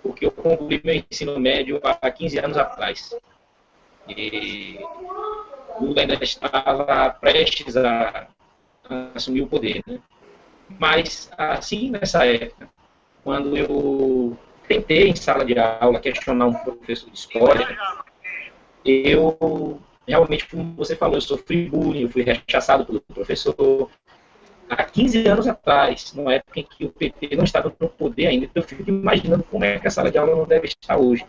porque eu concluí meu ensino médio há 15 anos atrás. E Lula ainda estava prestes a assumir o poder, né? Mas, assim, nessa época, quando eu tentei em sala de aula questionar um professor de história, eu realmente, como você falou, eu sofri bullying, eu fui rechaçado pelo professor. Há 15 anos atrás, numa época em que o PT não estava no poder ainda, eu fico imaginando como é que a sala de aula não deve estar hoje.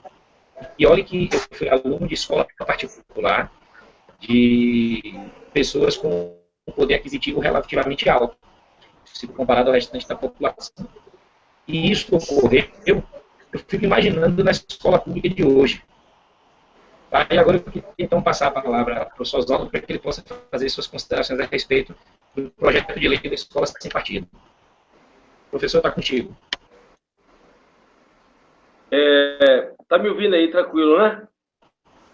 E olha que eu fui aluno de escola particular, de pessoas com um poder aquisitivo relativamente alto, se comparado ao restante da população. E isso ocorreu, eu fico imaginando na escola pública de hoje. Tá? E agora eu queria então passar a palavra para o professor Oswaldo para que ele possa fazer suas considerações a respeito do projeto de lei da Escola Sem Partido. O professor, está contigo. Está me ouvindo aí, tranquilo, né?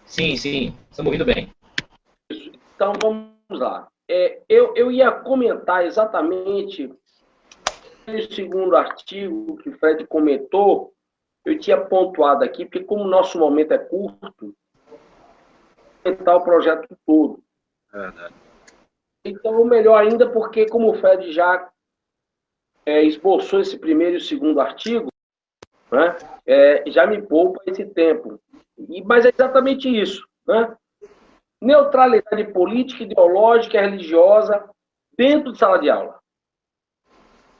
Sim, sim, estamos ouvindo bem. Então, vamos lá. Eu ia comentar exatamente o segundo artigo que o Fred comentou, eu tinha pontuado aqui, porque como o nosso momento é curto, o projeto todo. Verdade. Então, melhor ainda, porque como o Fred já esboçou esse primeiro e o segundo artigo, né, já me poupa esse tempo. Mas é exatamente isso, né? Neutralidade política, ideológica e religiosa dentro de sala de aula.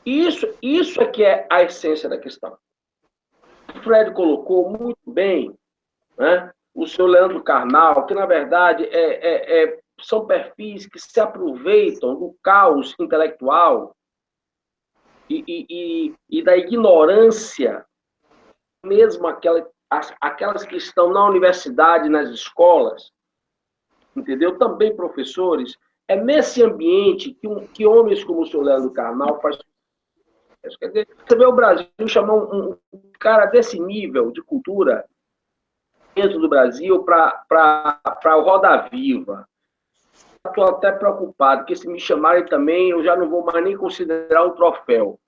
Isso é que é a essência da questão. O Fred colocou muito bem, né? O senhor Leandro Carnal, que, na verdade, são perfis que se aproveitam do caos intelectual e da ignorância, mesmo aquelas que estão na universidade, nas escolas, entendeu? Também professores. É nesse ambiente que homens como o senhor Leandro Carnal faz. Quer dizer, você vê o Brasil chamar um cara desse nível de cultura dentro do Brasil para o Roda Viva. Estou até preocupado, porque se me chamarem também, eu já não vou mais nem considerar um troféu.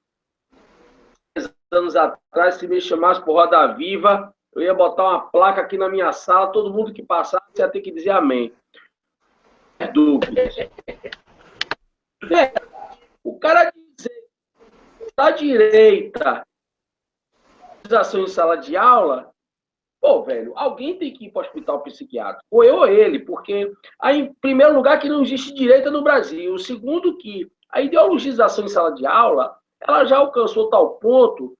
10 anos atrás, se me chamasse por Roda Viva, eu ia botar uma placa aqui na minha sala, todo mundo que passasse ia ter que dizer amém. Dúvidas. O cara dizer da direita, em sala de aula, pô, velho, alguém tem que ir para o hospital psiquiátrico, ou eu ou ele, porque, aí, em primeiro lugar, que não existe direita no Brasil. Segundo, que a ideologização em sala de aula, ela já alcançou tal ponto,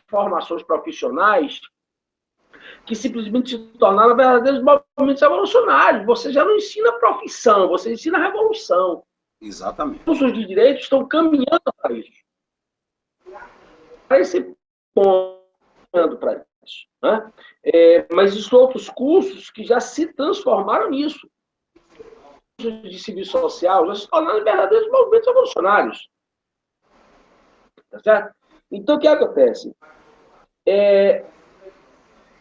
formações profissionais, que simplesmente se tornaram verdadeiros movimentos revolucionários. Você já não ensina profissão, você ensina revolução. Exatamente. Os cursos de direito estão caminhando para isso. Para esse ponto, para isso. Né? Mas existem outros cursos que já se transformaram nisso. Os cursos de serviço social já se tornaram verdadeiros movimentos revolucionários. Tá certo? Então, o que acontece?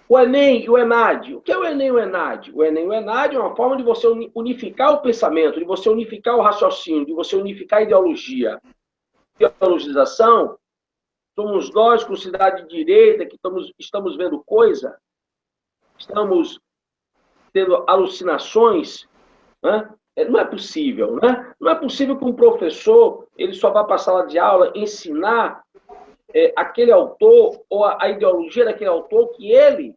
O Enem e o Enad. O que é o Enem e o Enad? O Enem e o Enad é uma forma de você unificar o pensamento, de você unificar o raciocínio, de você unificar a ideologia. Ideologização, somos nós, com cidade de direita, que estamos vendo coisa, estamos tendo alucinações, né? Não é possível, né? Não é possível que um professor ele só vá para a sala de aula ensinar aquele autor ou a ideologia daquele autor que ele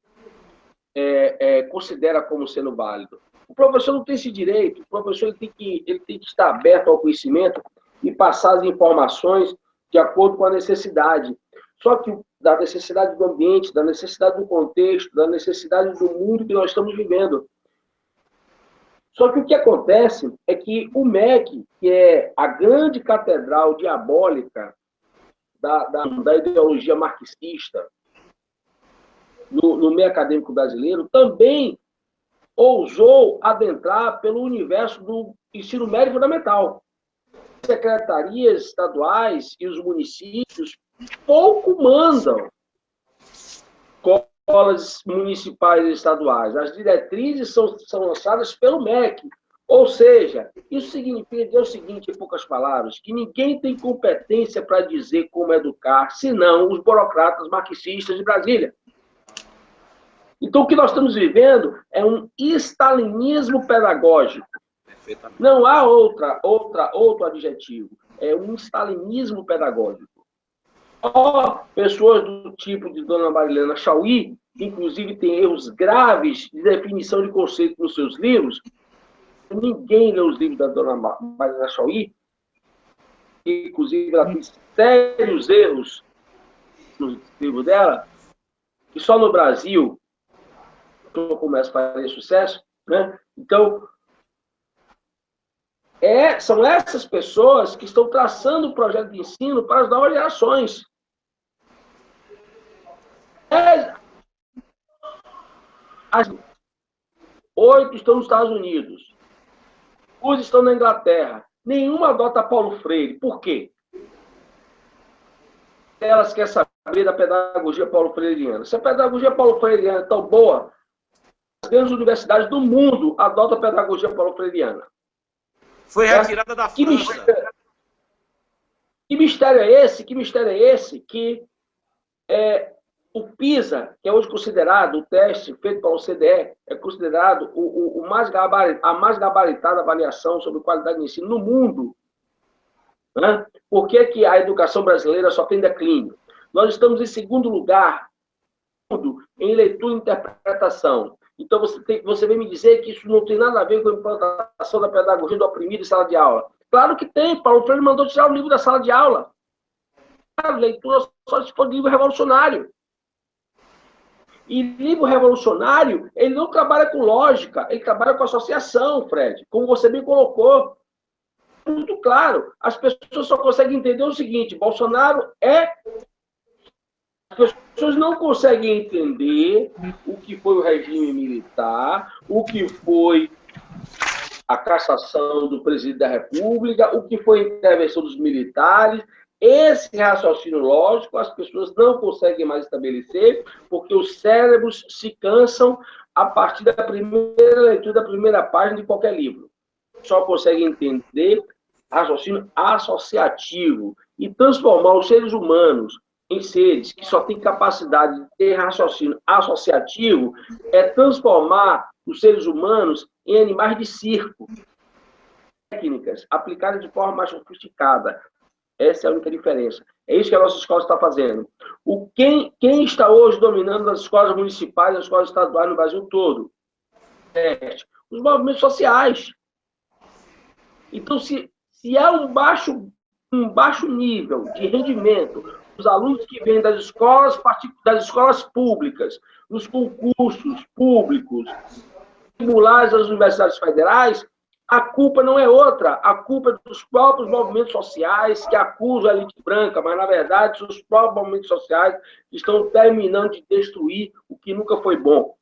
considera como sendo válido. O professor não tem esse direito. O professor ele tem que estar aberto ao conhecimento e passar as informações de acordo com a necessidade. Só que da necessidade do ambiente, da necessidade do contexto, da necessidade do mundo que nós estamos vivendo. Só que o que acontece é que o MEC, que é a grande catedral diabólica da ideologia marxista no meio acadêmico brasileiro, também ousou adentrar pelo universo do ensino médio fundamental. As secretarias estaduais e os municípios pouco mandam escolas municipais e estaduais. As diretrizes são lançadas pelo MEC. Ou seja, isso significa dizer o seguinte, em poucas palavras, que ninguém tem competência para dizer como educar, senão os burocratas marxistas de Brasília. Então, o que nós estamos vivendo é um stalinismo pedagógico. Não há outro adjetivo. É um stalinismo pedagógico. Só pessoas do tipo de Dona Marilena Chauí, que inclusive tem erros graves de definição de conceito nos seus livros. Ninguém lê os livros da Dona Marilena Chauí. Inclusive, ela tem sérios erros nos livros dela. E só no Brasil começa a fazer sucesso, né? Então, são essas pessoas que estão traçando o projeto de ensino para as novas gerações. 8 estão nos Estados Unidos. Os estão na Inglaterra. Nenhuma adota Paulo Freire. Por quê? Elas querem saber da pedagogia paulo freiriana. Se a pedagogia paulo freiriana é tão boa, as grandes universidades do mundo adotam a pedagogia paulo freiriana. Foi retirada da França. Que mistério é esse? Que mistério é esse que o PISA, que é hoje considerado o teste feito pela OCDE, é considerado a mais gabaritada avaliação sobre qualidade de ensino no mundo. Né? Por que a educação brasileira só tem declínio? Nós estamos em segundo lugar em leitura e interpretação. Então, você vem me dizer que isso não tem nada a ver com a implantação da pedagogia do oprimido em sala de aula. Claro que tem. Paulo Freire mandou tirar o livro da sala de aula. leitura só se for livro revolucionário. E livro revolucionário, ele não trabalha com lógica, ele trabalha com associação, Fred, como você bem colocou. Muito claro, as pessoas só conseguem entender o seguinte: Bolsonaro é... As pessoas não conseguem entender o que foi o regime militar, o que foi a cassação do presidente da República, o que foi a intervenção dos militares. Esse raciocínio lógico as pessoas não conseguem mais estabelecer, porque os cérebros se cansam a partir da primeira leitura, da primeira página de qualquer livro. Só conseguem entender raciocínio associativo e transformar os seres humanos em seres que só têm capacidade de ter raciocínio associativo, é transformar os seres humanos em animais de circo. Técnicas aplicadas de forma mais sofisticada. Essa é a única diferença. É isso que a nossa escola está fazendo. Quem está hoje dominando as escolas municipais, as escolas estaduais no Brasil todo? Os movimentos sociais. Então, se há um baixo nível de rendimento, os alunos que vêm das escolas públicas, dos concursos públicos, vestibulares das universidades federais, a culpa não é outra, a culpa é dos próprios movimentos sociais que acusam a elite branca, mas, na verdade, são os próprios movimentos sociais que estão terminando de destruir o que nunca foi bom.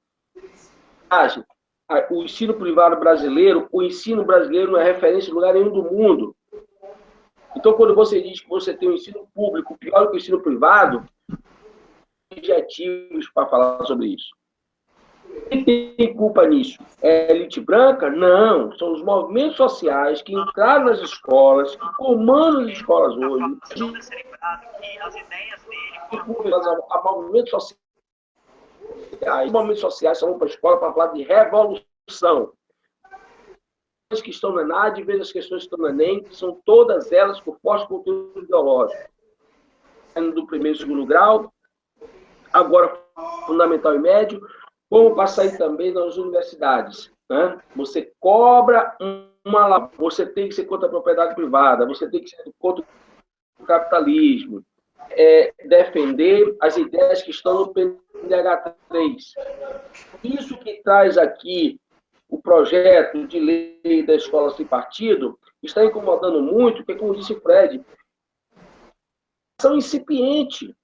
O ensino privado brasileiro, o ensino brasileiro não é referência em lugar nenhum do mundo. Então, quando você diz que você tem um ensino público pior que o ensino privado, objetivos para falar sobre isso. Quem tem culpa nisso? É a elite branca? Não. São os movimentos sociais que entraram nas escolas, que comandam as escolas hoje. A movimentos sociais. Os movimentos sociais são para a escola para falar de revolução. As que estão na ENAD, veja as questões que estão na ENEM, que são todas elas com forte conteúdo ideológico. Do primeiro e segundo grau, agora fundamental e médio, como passar aí também nas universidades. Né? Você cobra você tem que ser contra a propriedade privada, você tem que ser contra o capitalismo, defender as ideias que estão no PNDH3. Isso que traz aqui o projeto de lei da escola sem partido está incomodando muito, porque, como disse o Fred, são incipiente.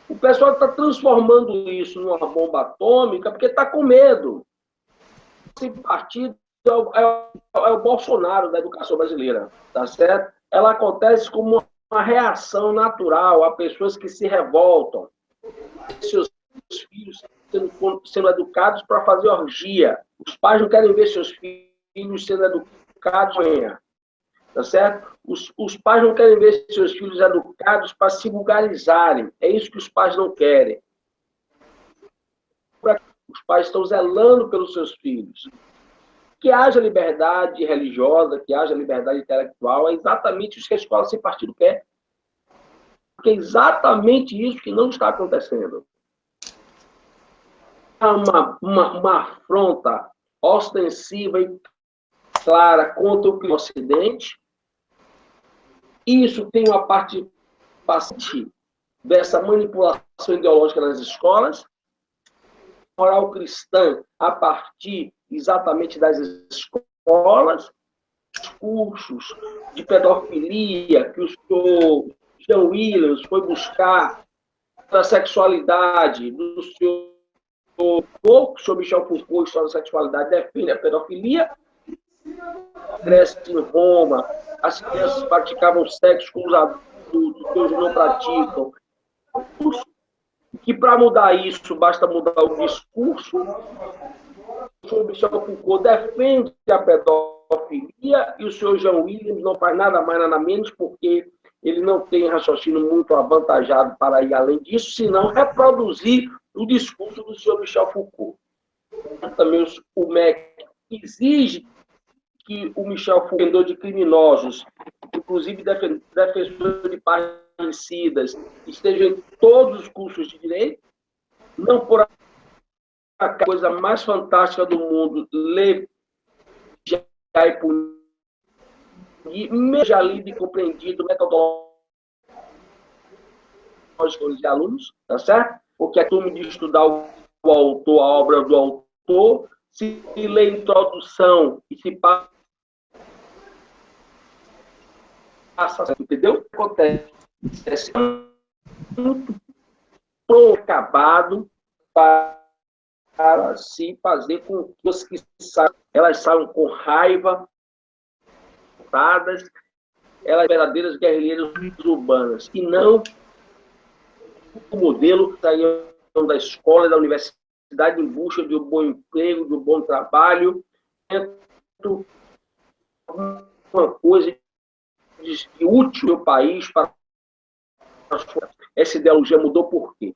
O pessoal está transformando isso numa bomba atômica porque está com medo. Esse partido é o Bolsonaro da educação brasileira, tá certo? Ela acontece como uma reação natural a pessoas que se revoltam. Seus filhos sendo educados para fazer orgia. Os pais não querem ver seus filhos sendo educados amanhã. Tá certo? Os pais não querem ver seus filhos educados para se vulgarizarem. É isso que os pais não querem. Os pais estão zelando pelos seus filhos. Que haja liberdade religiosa, que haja liberdade intelectual, é exatamente isso que a escola sem partido quer. Porque é exatamente isso que não está acontecendo. Há uma afronta ostensiva e clara contra o Ocidente. Isso tem uma parte bastante dessa manipulação ideológica nas escolas. Moral cristã a partir exatamente das escolas. Cursos de pedofilia que o senhor Jean Williams foi buscar da sexualidade do senhor Michel Foucault, história da sexualidade, defende a pedofilia. Grécia e Roma, as crianças praticavam sexo com os adultos, que hoje não praticam. Que para mudar isso, basta mudar o discurso. O senhor Michel Foucault defende a pedofilia e o senhor Jean Williams não faz nada mais, nada menos, porque ele não tem raciocínio muito avantajado para ir além disso, senão reproduzir o discurso do senhor Michel Foucault. Também o MEC exige que o Michel Foucault, de criminosos, inclusive defensor de parricidas, esteja em todos os cursos de direito, não por a coisa mais fantástica do mundo, ler e punir, já lido e compreendido metodologicamente e alunos, tá certo? Porque a turma de estudar o autor, a obra do autor, se lê introdução e se passa, entendeu? Acontece muito acabado para se fazer com que as que elas saiam com raiva, elas verdadeiras guerrilheiras urbanas, e não o modelo que saíam da escola e da universidade em busca de um bom emprego, de um bom trabalho, uma coisa de útil ao país. Para essa ideologia mudou por quê?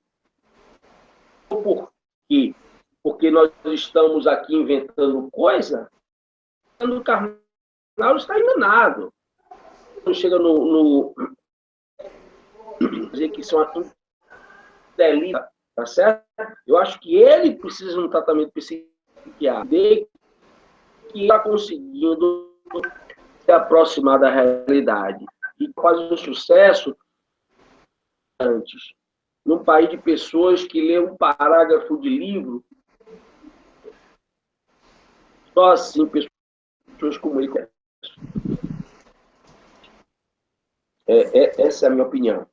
Por quê? Porque nós estamos aqui inventando coisa, o carnal está enganado. Não chega no dizer que isso é uma delícia, tá certo? Eu acho que ele precisa de um tratamento psiquiátrico, que está conseguindo se aproximar da realidade e faz um sucesso antes. Num país de pessoas que lê um parágrafo de livro, só assim pessoas como ele conhecem. Essa é a minha opinião.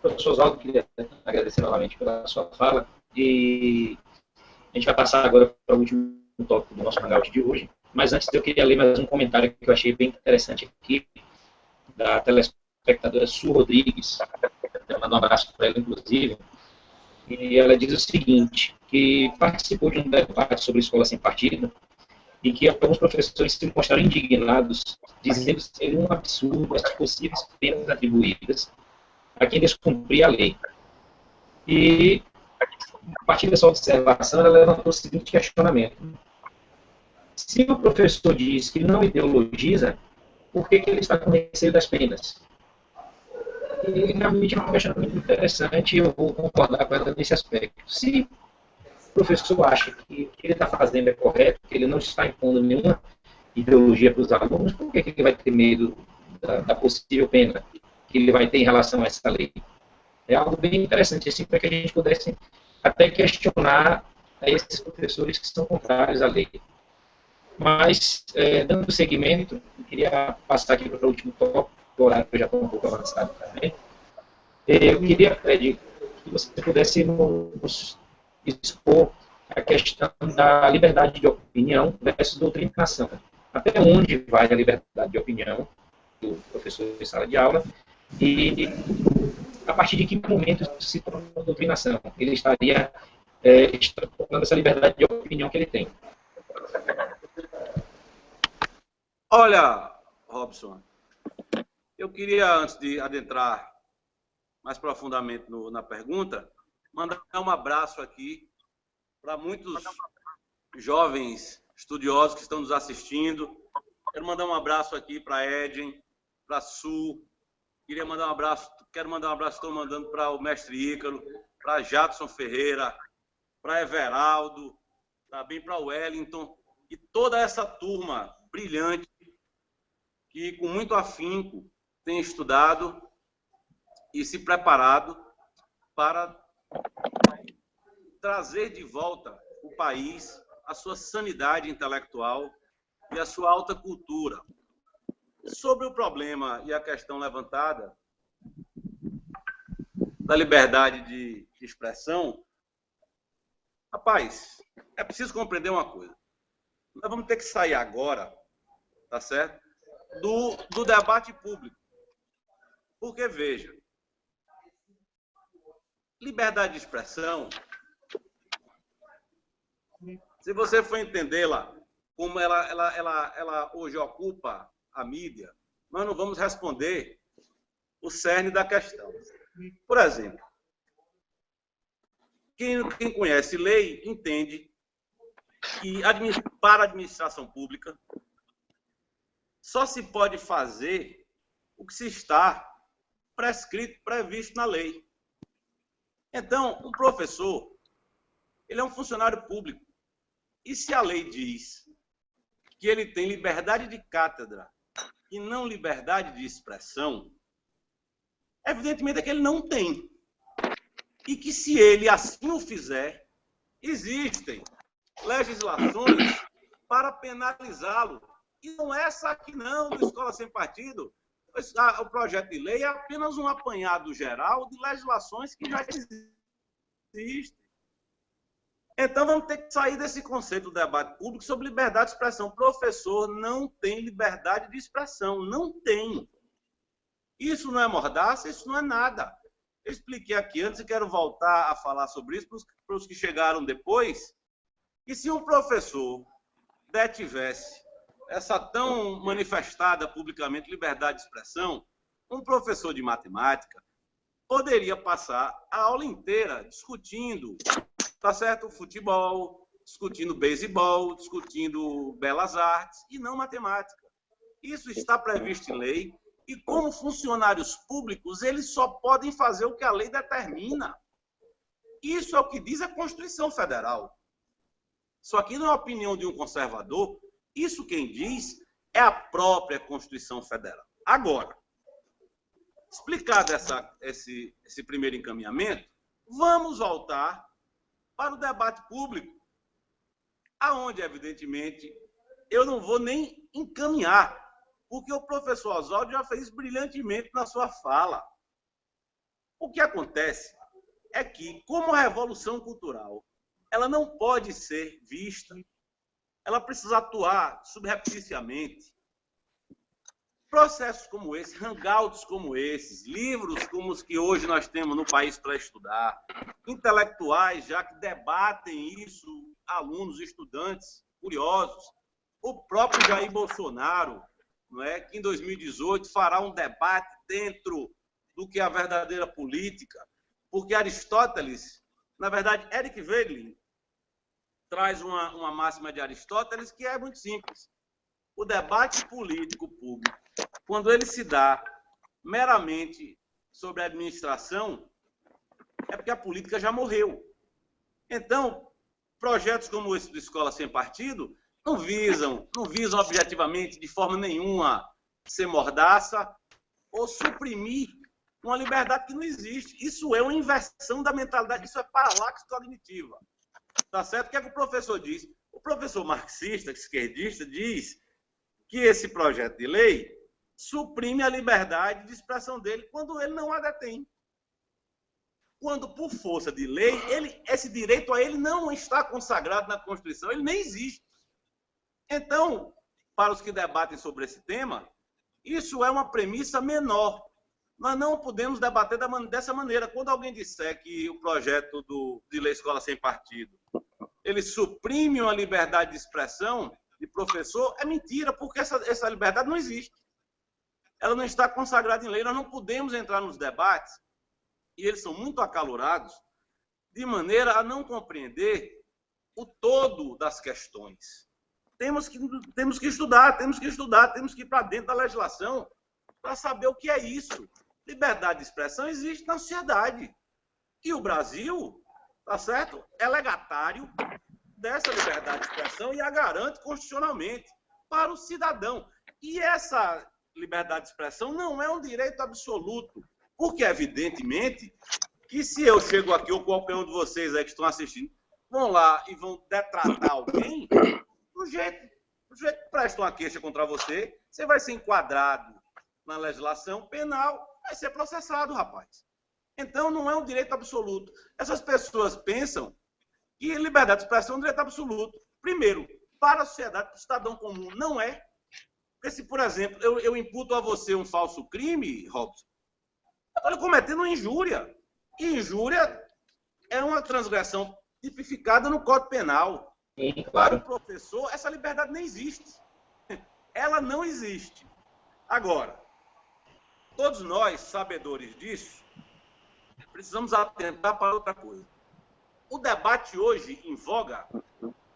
Professor Oswaldo, queria agradecer novamente pela sua fala. E a gente vai passar agora para o último tópico do nosso hangout de hoje. Mas antes, eu queria ler mais um comentário que eu achei bem interessante aqui, da telespectadora Su Rodrigues. Eu mando um abraço para ela, inclusive. E ela diz o seguinte, que participou de um debate sobre escola sem partido, e que alguns professores se mostraram indignados, dizendo ser um absurdo as possíveis penas atribuídas a quem descumprir a lei. E, a partir dessa observação, ela levantou o seguinte questionamento. Se o professor diz que não ideologiza, por que ele está com receio das penas? E realmente é um questionamento interessante e eu vou concordar com ela nesse aspecto. Se o professor acha que o que ele está fazendo é correto, que ele não está impondo nenhuma ideologia para os alunos, por que ele vai ter medo da possível pena que ele vai ter em relação a essa lei? É algo bem interessante, assim, para que a gente pudesse até questionar a esses professores que são contrários à lei. Mas, dando seguimento, eu queria passar aqui para o último tópico, o horário já está um pouco avançado também. Eu queria, Fred, que você pudesse nos expor a questão da liberdade de opinião versus doutrinação. Até onde vai a liberdade de opinião do professor em sala de aula e a partir de que momento isso se torna uma doutrinação? Ele estaria extrapolando essa liberdade de opinião que ele tem. Olha, Robson, eu queria, antes de adentrar mais profundamente na pergunta, mandar um abraço aqui para muitos jovens estudiosos que estão nos assistindo. Quero mandar um abraço aqui para Edgen, para Su. Quero mandar um abraço, estou mandando para o mestre Ícaro, para Jadson Ferreira, para Everaldo, também para o Wellington, e toda essa turma brilhante que, com muito afinco, tem estudado e se preparado para trazer de volta o país a sua sanidade intelectual e a sua alta cultura. Sobre o problema e a questão levantada da liberdade de expressão, rapaz, é preciso compreender uma coisa. Nós vamos ter que sair agora, tá certo? Do debate público. Porque, veja, liberdade de expressão, se você for entendê-la como ela hoje ocupa a mídia, nós não vamos responder o cerne da questão. Por exemplo, quem conhece lei entende que para a administração pública só se pode fazer o que se está prescrito, previsto na lei. Então, um professor, ele é um funcionário público. E se a lei diz que ele tem liberdade de cátedra e não liberdade de expressão, Evidentemente é que ele não tem. E que se ele assim o fizer, existem legislações para penalizá-lo. E não é essa aqui não, do Escola Sem Partido. O projeto de lei é apenas um apanhado geral de legislações que já existem. Então, vamos ter que sair desse conceito do debate público sobre liberdade de expressão. O professor não tem liberdade de expressão, não tem. Isso não é mordaça, isso não é nada. Eu expliquei aqui antes e quero voltar a falar sobre isso para os que chegaram depois, que se um professor detivesse essa tão manifestada publicamente liberdade de expressão, um professor de matemática poderia passar a aula inteira discutindo, tá certo, futebol, discutindo beisebol, discutindo belas artes e não matemática. Isso está previsto em lei e, como funcionários públicos, eles só podem fazer o que a lei determina. Isso é o que diz a Constituição Federal. Isso aqui não é a opinião de um conservador. Isso quem diz é a própria Constituição Federal. Agora, explicado esse primeiro encaminhamento, vamos voltar para o debate público, aonde, evidentemente, eu não vou nem encaminhar, porque o professor Oswaldo já fez brilhantemente na sua fala. O que acontece é que, como a revolução cultural, ela não pode ser vista, ela precisa atuar subrepticiamente. Processos como esse, hangouts como esses, livros como os que hoje nós temos no país para estudar, intelectuais já que debatem isso, alunos, estudantes, curiosos, o próprio Jair Bolsonaro, não é, que em 2018 fará um debate dentro do que é a verdadeira política, porque Aristóteles, na verdade, Eric Wegelin, traz uma máxima de Aristóteles que é muito simples. O debate político público, quando ele se dá meramente sobre a administração, é porque a política já morreu. Então, projetos como esse do Escola Sem Partido não visam objetivamente, de forma nenhuma, ser mordaça ou suprimir uma liberdade que não existe. Isso é uma inversão da mentalidade, isso é paralaxe cognitiva. Tá certo? O que é que o professor diz? O professor marxista, esquerdista, diz que esse projeto de lei suprime a liberdade de expressão dele quando ele não a detém. Quando, por força de lei, esse direito a ele não está consagrado na Constituição, ele nem existe. Então, para os que debatem sobre esse tema, isso é uma premissa menor. Nós não podemos debater dessa maneira. Quando alguém disser que o projeto de lei Escola Sem Partido ele suprime uma liberdade de expressão de professor, é mentira, porque essa liberdade não existe. Ela não está consagrada em lei. Nós não podemos entrar nos debates, e eles são muito acalorados, de maneira a não compreender o todo das questões. Temos que estudar, temos que ir para dentro da legislação para saber o que é isso. Liberdade de expressão existe na sociedade. E o Brasil, tá certo? É legatário dessa liberdade de expressão e a garante constitucionalmente para o cidadão. E essa liberdade de expressão não é um direito absoluto, porque, evidentemente, que se eu chego aqui, ou qualquer um de vocês aí que estão assistindo, vão lá e vão detratar alguém, do jeito que presta uma queixa contra você, você vai ser enquadrado na legislação penal, vai ser processado, rapaz. Então, não é um direito absoluto. Essas pessoas pensam que liberdade de expressão é um direito absoluto. Primeiro, para a sociedade, para o cidadão comum, não é. Porque se, por exemplo, eu imputo a você um falso crime, Robson, eu estou cometendo uma injúria. E injúria é uma transgressão tipificada no Código Penal. Sim, claro. Para o professor, essa liberdade nem existe. Ela não existe. Agora, todos nós, sabedores disso, precisamos atentar para outra coisa. O debate hoje em voga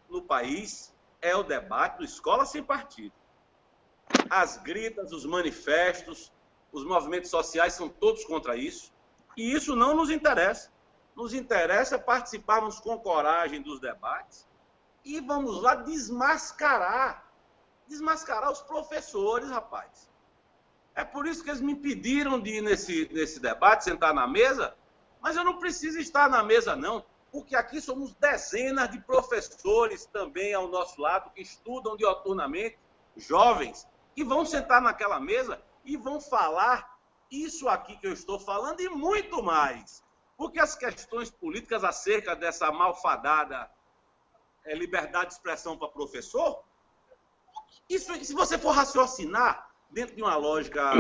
no país é o debate do Escola Sem Partido. As gritas, os manifestos, os movimentos sociais são todos contra isso. E isso não nos interessa. Nos interessa participarmos com coragem dos debates e vamos lá desmascarar os professores, rapaz. É por isso que eles me pediram de ir nesse debate, sentar na mesa, mas eu não preciso estar na mesa, não, porque aqui somos dezenas de professores também ao nosso lado, que estudam dioturnamente, jovens, que vão sentar naquela mesa e vão falar isso aqui que eu estou falando e muito mais. Porque as questões políticas acerca dessa malfadada liberdade de expressão para professor, isso, se você for raciocinar dentro de uma lógica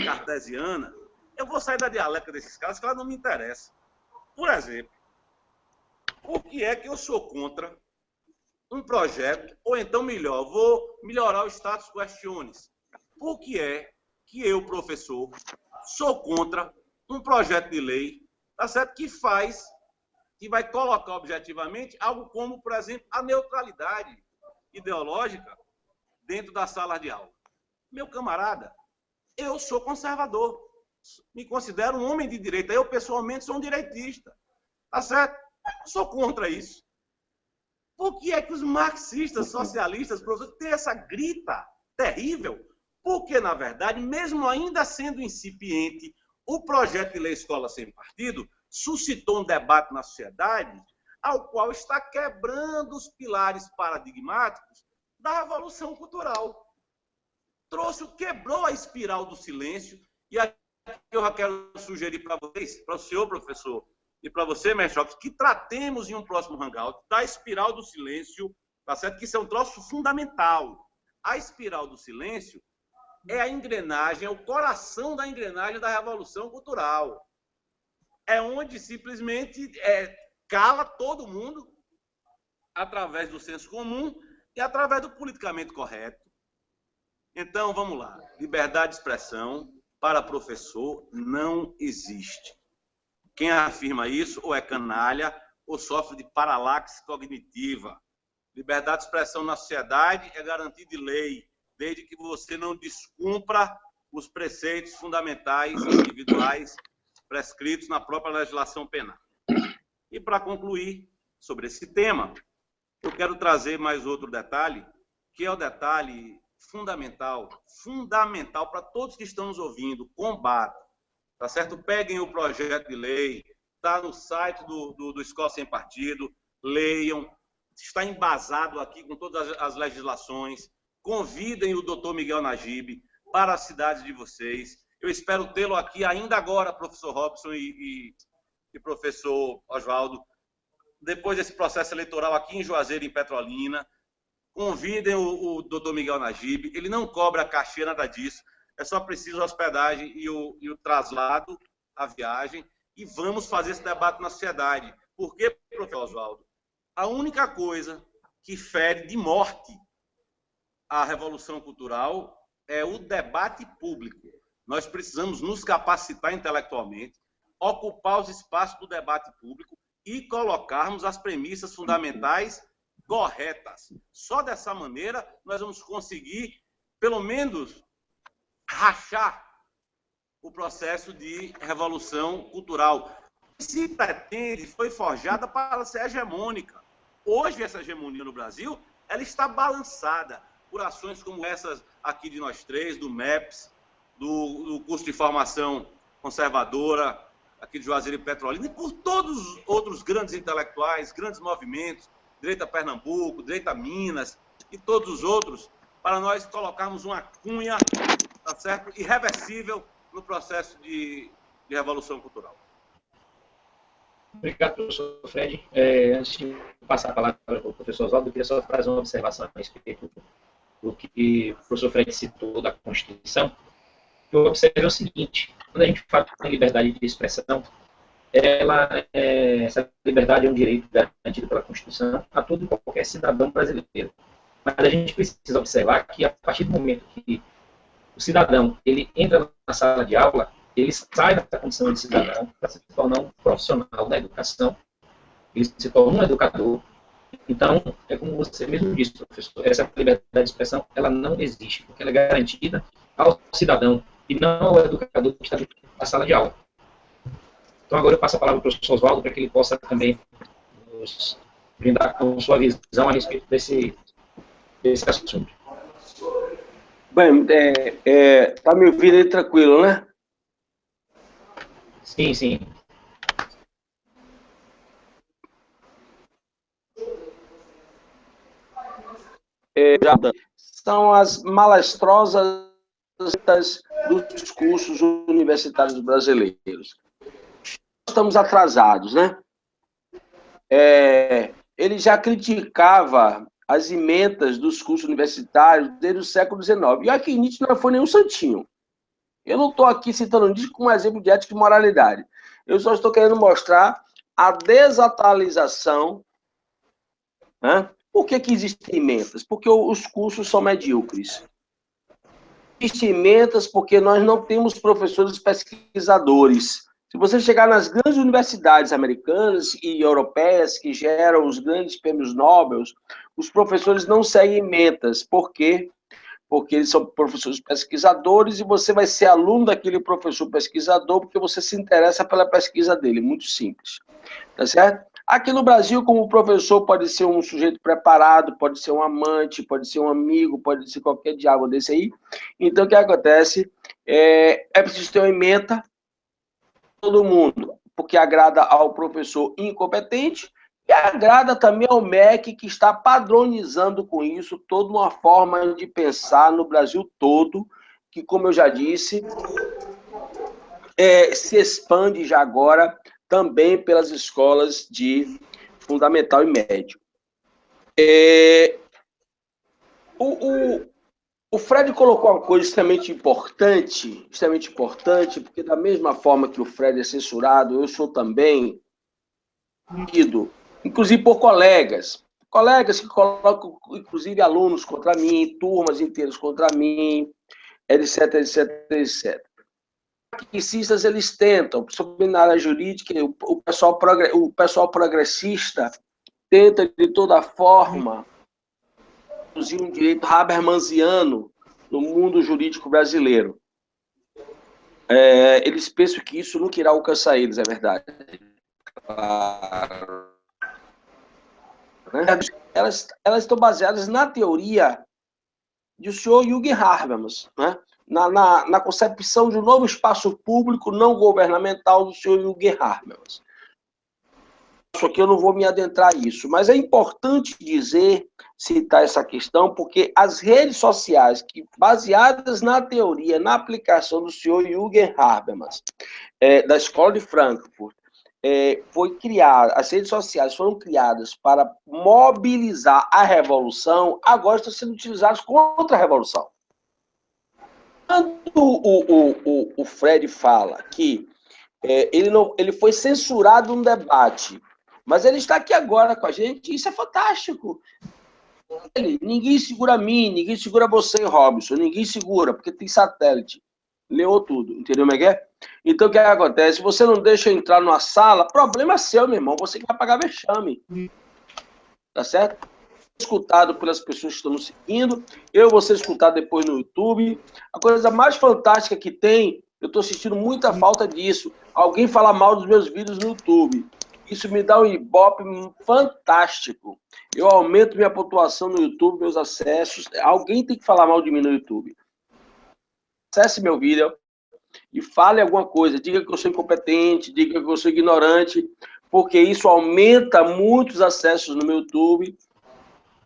cartesiana, eu vou sair da dialética desses caras, que ela não me interessa. Por exemplo, por que é que eu sou contra um projeto, ou então melhor, vou melhorar o status questiones? Por que é que eu, professor, sou contra um projeto de lei, tá certo, que vai colocar objetivamente algo como, por exemplo, a neutralidade ideológica dentro da sala de aula? Meu camarada, eu sou conservador, me considero um homem de direita, eu pessoalmente sou um direitista, tá certo? Eu sou contra isso. Por que é que os marxistas, socialistas, professores, têm essa grita terrível? Porque, na verdade, mesmo ainda sendo incipiente, o projeto de lei Escola Sem Partido suscitou um debate na sociedade ao qual está quebrando os pilares paradigmáticos da revolução cultural. Quebrou a espiral do silêncio, e aqui eu já quero sugerir para vocês, para o senhor, professor, e para você, mestre Robson, que tratemos em um próximo hangout da espiral do silêncio, tá certo? Que isso é um troço fundamental. A espiral do silêncio é a engrenagem, é o coração da engrenagem da revolução cultural. É onde simplesmente cala todo mundo através do senso comum e através do politicamente correto. Então, vamos lá. Liberdade de expressão para professor não existe. Quem afirma isso ou é canalha ou sofre de paralaxe cognitiva. Liberdade de expressão na sociedade é garantida de lei, desde que você não descumpra os preceitos fundamentais individuais prescritos na própria legislação penal. E para concluir sobre esse tema, eu quero trazer mais outro detalhe, que é o detalhe fundamental para todos que estão nos ouvindo, combate, tá certo? Peguem o projeto de lei, está no site do Escola Sem Partido, leiam, está embasado aqui com todas as legislações, convidem o doutor Miguel Najib para a cidade de vocês. Eu espero tê-lo aqui ainda agora, professor Robson e professor Oswaldo, depois desse processo eleitoral aqui em Juazeiro, em Petrolina. Convidem o doutor Miguel Najib, ele não cobra cachê, nada disso, é só preciso a hospedagem e o traslado, a viagem, e vamos fazer esse debate na sociedade. Por quê, professor Oswaldo? A única coisa que fere de morte a revolução cultural é o debate público. Nós precisamos nos capacitar intelectualmente, ocupar os espaços do debate público e colocarmos as premissas fundamentais corretas. Só dessa maneira nós vamos conseguir, pelo menos, rachar o processo de revolução cultural. Se pretende, foi forjada para ser hegemônica. Hoje, essa hegemonia no Brasil, ela está balançada por ações como essas aqui de nós três, do MEPS, do curso de formação conservadora, aqui de Juazeiro e Petrolina, e por todos os outros grandes intelectuais, grandes movimentos, Direita Pernambuco, Direita Minas e todos os outros, para nós colocarmos uma cunha, tá certo, irreversível no processo de revolução cultural. Obrigado, professor Fred. Antes de passar a palavra para o professor Oswaldo, eu queria só fazer uma observação a respeito do que o professor Fred citou da Constituição. Eu observei o seguinte: quando a gente fala em liberdade de expressão, essa liberdade é um direito garantido pela Constituição a todo e qualquer cidadão brasileiro. Mas a gente precisa observar que, a partir do momento que o cidadão ele entra na sala de aula, ele sai da condição de cidadão para se tornar um profissional da educação, ele se torna um educador. Então, é como você mesmo disse, professor, essa liberdade de expressão ela não existe, porque ela é garantida ao cidadão e não ao educador que está na sala de aula. Então, agora eu passo a palavra para o professor Oswaldo para que ele possa também nos brindar com sua visão a respeito desse assunto. Bem, tá me ouvindo aí tranquilo, né? Sim, sim. São as malastrosas dos cursos universitários brasileiros. Estamos atrasados, né? Ele já criticava as emendas dos cursos universitários desde o século XIX. E aqui Nietzsche não foi nenhum santinho. Eu não estou aqui citando Nietzsche como exemplo de ética e moralidade. Eu só estou querendo mostrar a desatualização. Né? Por que existem emendas? Porque os cursos são medíocres. Existem emendas porque nós não temos professores pesquisadores. Se você chegar nas grandes universidades americanas e europeias que geram os grandes prêmios Nobel, os professores não seguem metas. Por quê? Porque eles são professores pesquisadores e você vai ser aluno daquele professor pesquisador porque você se interessa pela pesquisa dele. Muito simples. Tá certo? Aqui no Brasil, como professor pode ser um sujeito preparado, pode ser um amante, pode ser um amigo, pode ser qualquer diabo desse aí. Então, o que acontece? É preciso ter uma ementa todo mundo, porque agrada ao professor incompetente e agrada também ao MEC, que está padronizando com isso toda uma forma de pensar no Brasil todo, que, como eu já disse, se expande já agora também pelas escolas de fundamental e médio. O Fred colocou uma coisa extremamente importante, porque da mesma forma que o Fred é censurado, eu sou também inclusive por colegas que colocam, inclusive, alunos contra mim, turmas inteiras contra mim, etc, etc, etc. Os marxistas, eles tentam, principalmente na área jurídica, o pessoal progressista tenta, de toda forma, produzir um direito habermasiano no mundo jurídico brasileiro. Eles pensam que isso nunca irá alcançar eles, é verdade. Elas estão baseadas na teoria do senhor Jürgen Habermas, né? na concepção de um novo espaço público não governamental do senhor Jürgen Habermas. Só que eu não vou me adentrar nisso, mas é importante citar essa questão, porque as redes sociais, baseadas na teoria, na aplicação do senhor Jürgen Habermas, da Escola de Frankfurt, as redes sociais foram criadas para mobilizar a revolução, agora estão sendo utilizadas contra a revolução. Quando o Fred fala que ele foi censurado no debate, mas ele está aqui agora com a gente, isso é fantástico. Ninguém segura a mim, ninguém segura você, Robson, ninguém segura, porque tem satélite. Leu tudo, entendeu, Miguel? Então, o que acontece? Se você não deixa eu entrar numa sala, problema é seu, meu irmão, você que vai pagar vexame. Tá certo? Escutado pelas pessoas que estão nos seguindo, eu vou ser escutado depois no YouTube. A coisa mais fantástica que tem, eu estou sentindo muita falta disso, alguém falar mal dos meus vídeos no YouTube. Isso me dá um ibope fantástico. Eu aumento minha pontuação no YouTube, meus acessos. Alguém tem que falar mal de mim no YouTube. Acesse meu vídeo e fale alguma coisa. Diga que eu sou incompetente, diga que eu sou ignorante, porque isso aumenta muitos acessos no meu YouTube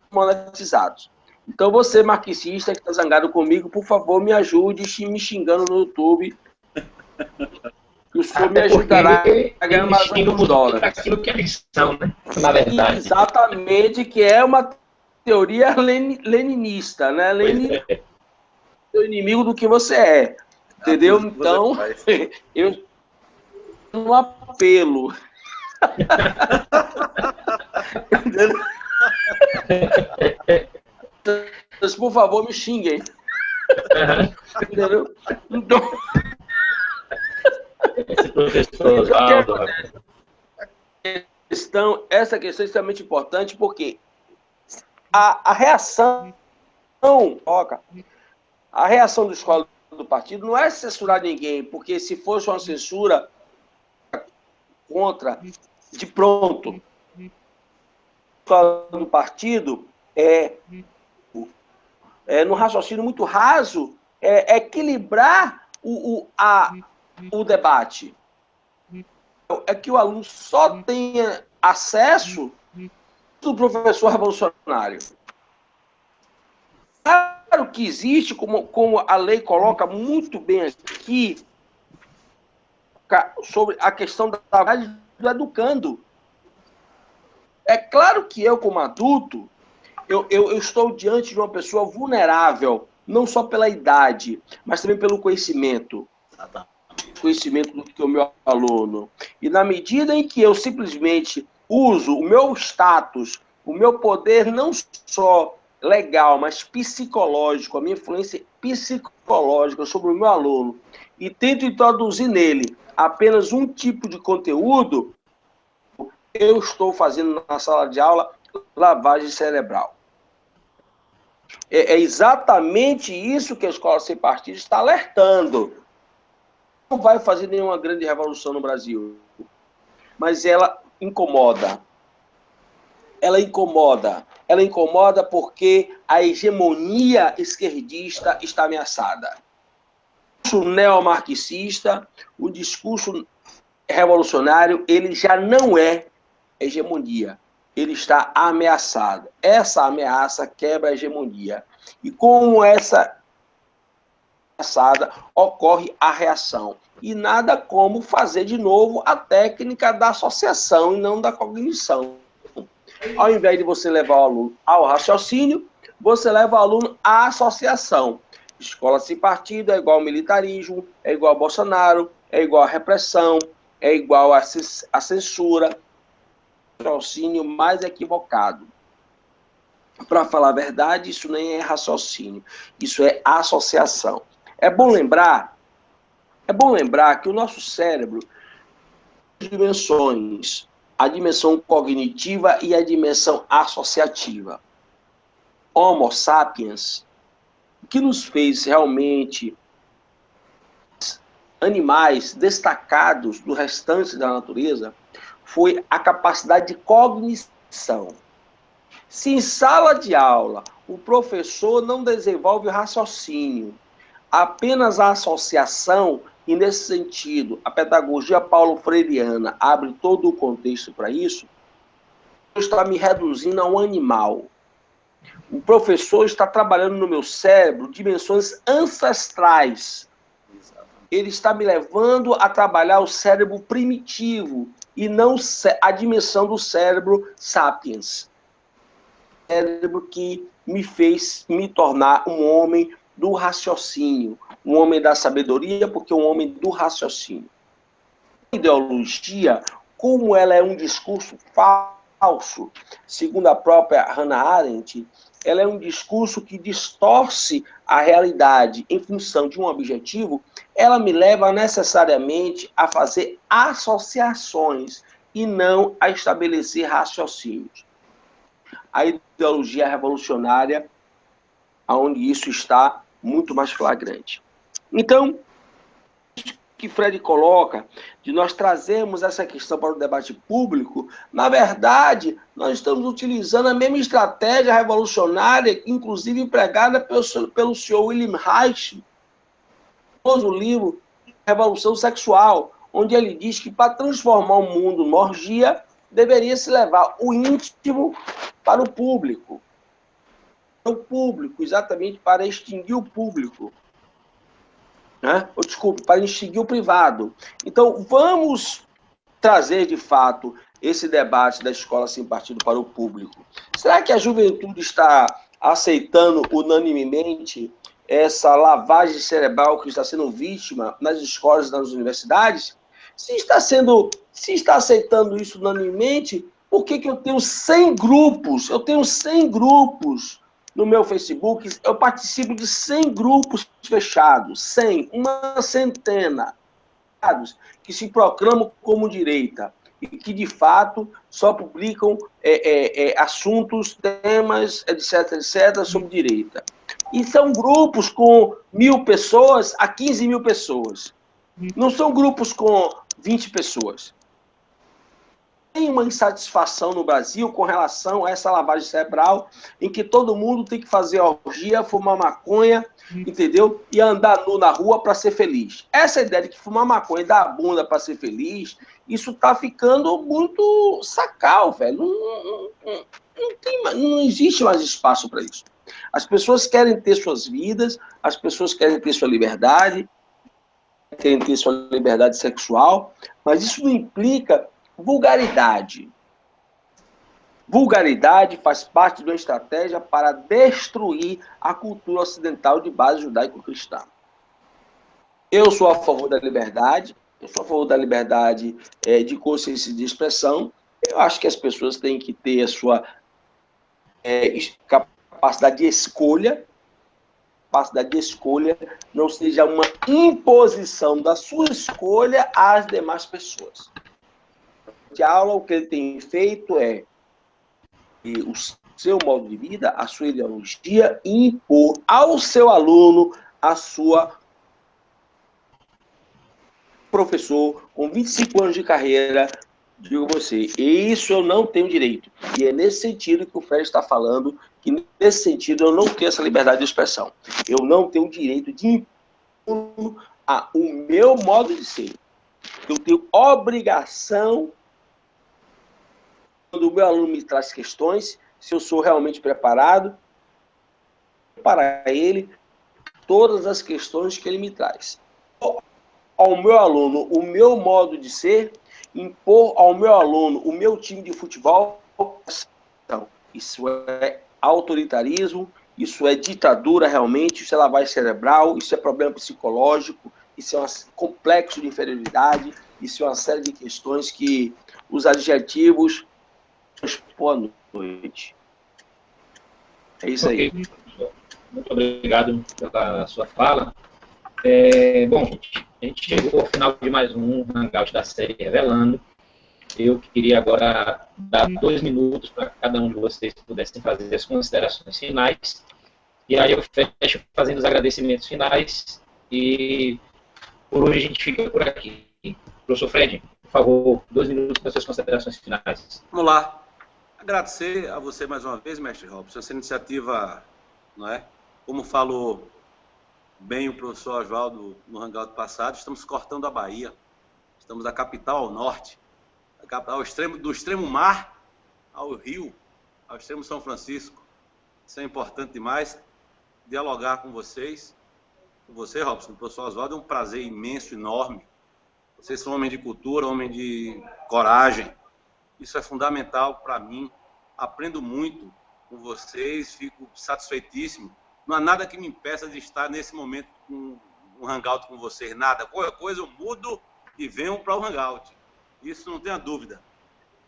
monetizados. Então, você, marxista, que está zangado comigo, por favor, me ajude me xingando no YouTube. Que o senhor me ajudará a ganhar mais alguns dólares. Aquilo que eles são, né? Na verdade. Exatamente, que é uma teoria leninista, né? Lenin é o inimigo do que você é. Entendeu? Então, eu um apelo. Entendeu? Mas, por favor, me xinguem. Entendeu? Então, essa questão é extremamente importante, porque a reação da escola do partido não é censurar ninguém, porque se fosse uma censura contra, de pronto, a escola do partido no raciocínio muito raso, equilibrar o debate. É que o aluno só tenha acesso do professor revolucionário. Claro que existe, como a lei coloca muito bem aqui, sobre a questão da vaidade do educando. É claro que eu, como adulto, eu estou diante de uma pessoa vulnerável, não só pela idade, mas também pelo conhecimento. Conhecimento do que o meu aluno. E na medida em que eu simplesmente uso o meu status, o meu poder não só legal, mas psicológico, a minha influência psicológica sobre o meu aluno, e tento introduzir nele apenas um tipo de conteúdo, eu estou fazendo na sala de aula lavagem cerebral. É exatamente isso que a Escola Sem Partido está alertando. Não vai fazer nenhuma grande revolução no Brasil, mas ela incomoda. Ela incomoda. Ela incomoda porque a hegemonia esquerdista está ameaçada. O discurso neomarxista, o discurso revolucionário, ele já não é hegemonia. Ele está ameaçado. Essa ameaça quebra a hegemonia. E como essa ameaçada, ocorre a reação. E nada como fazer de novo a técnica da associação e não da cognição. Ao invés de você levar o aluno ao raciocínio, você leva o aluno à associação. Escola sem partido é igual ao militarismo, é igual ao Bolsonaro, é igual à repressão, é igual à censura. Raciocínio mais equivocado. Para falar a verdade, isso nem é raciocínio, isso é associação. É bom lembrar que o nosso cérebro tem dimensões, a dimensão cognitiva e a dimensão associativa. Homo sapiens, o que nos fez realmente animais destacados do restante da natureza foi a capacidade de cognição. Se em sala de aula o professor não desenvolve o raciocínio, apenas a associação, e nesse sentido a pedagogia paulo-freireana abre todo o contexto para isso, está me reduzindo a um animal. O professor está trabalhando no meu cérebro dimensões ancestrais. Ele está me levando a trabalhar o cérebro primitivo e não a dimensão do cérebro sapiens. Cérebro que me fez me tornar um homem do raciocínio, um homem da sabedoria, porque um homem do raciocínio. A ideologia, como ela é um discurso falso, segundo a própria Hannah Arendt, ela é um discurso que distorce a realidade em função de um objetivo, ela me leva necessariamente a fazer associações e não a estabelecer raciocínios. A ideologia revolucionária, onde isso está muito mais flagrante. Então, que Freire coloca, de nós trazermos essa questão para o debate público, na verdade, nós estamos utilizando a mesma estratégia revolucionária, inclusive empregada pelo senhor William Reich, no livro Revolução Sexual, onde ele diz que para transformar o mundo numa orgia, deveria se levar o íntimo para o público. O público, exatamente para extinguir o público. Desculpe, para extinguir o privado. Então, vamos trazer, de fato, esse debate da escola sem partido para o público. Será que a juventude está aceitando unanimemente essa lavagem cerebral que está sendo vítima nas escolas e nas universidades? Se está aceitando isso unanimemente, por que eu tenho 100 grupos? Eu tenho 100 grupos no meu Facebook, eu participo de 100 grupos fechados, 100, uma centena, que se proclamam como direita e que, de fato, só publicam assuntos, temas, etc., etc., sobre direita. E são grupos com 1.000 pessoas a 15.000 pessoas. Não são grupos com 20 pessoas. uma insatisfação no Brasil com relação a essa lavagem cerebral, em que todo mundo tem que fazer orgia, fumar maconha, entendeu? E andar nu na rua para ser feliz. Essa ideia de que fumar maconha e dar a bunda para ser feliz, isso tá ficando muito sacal, velho. Não existe mais espaço para isso. As pessoas querem ter suas vidas, as pessoas querem ter sua liberdade, querem ter sua liberdade sexual, mas isso não implica vulgaridade. Vulgaridade faz parte de uma estratégia para destruir a cultura ocidental de base judaico-cristã. Eu sou a favor da liberdade, de consciência e de expressão. Eu acho que as pessoas têm que ter a sua capacidade de escolha, não seja uma imposição da sua escolha às demais pessoas. De aula, o que ele tem feito é o seu modo de vida, a sua ideologia, e impor ao seu aluno a sua professor com 25 anos de carreira, digo você, isso eu não tenho direito. E é nesse sentido que o Fred está falando, que nesse sentido eu não tenho essa liberdade de expressão. Eu não tenho o direito de impor o meu modo de ser. Eu tenho obrigação, quando o meu aluno me traz questões, se eu sou realmente preparado, para ele todas as questões que ele me traz. Ao meu aluno o meu modo de ser, impor ao meu aluno o meu time de futebol, então, isso é autoritarismo, isso é ditadura realmente, isso é lavagem cerebral, isso é problema psicológico, isso é um complexo de inferioridade, isso é uma série de questões que os adjetivos... Boa noite. É isso aí. Muito obrigado pela sua fala. Bom, a gente chegou ao final de mais um Hangout da série Revelando. Eu queria agora dar 2 minutos para cada um de vocês que pudessem fazer as considerações finais. E aí eu fecho fazendo os agradecimentos finais. E por hoje a gente fica por aqui. Professor Fred, por favor, 2 minutos para as suas considerações finais. Vamos lá. Agradecer a você mais uma vez, mestre Robson, essa iniciativa, não é? Como falou bem o professor Oswaldo no Hangout passado, estamos cortando a Bahia, estamos da capital ao norte, do extremo mar ao rio, ao extremo São Francisco. Isso é importante demais, dialogar com vocês, com você, Robson, o professor Oswaldo, é um prazer imenso, enorme. Vocês são homens de cultura, homens de coragem. Isso é fundamental para mim. Aprendo muito com vocês, fico satisfeitíssimo. Não há nada que me impeça de estar nesse momento com um Hangout com vocês, nada. Qualquer coisa eu mudo e venho para o Hangout. Isso não tenha dúvida.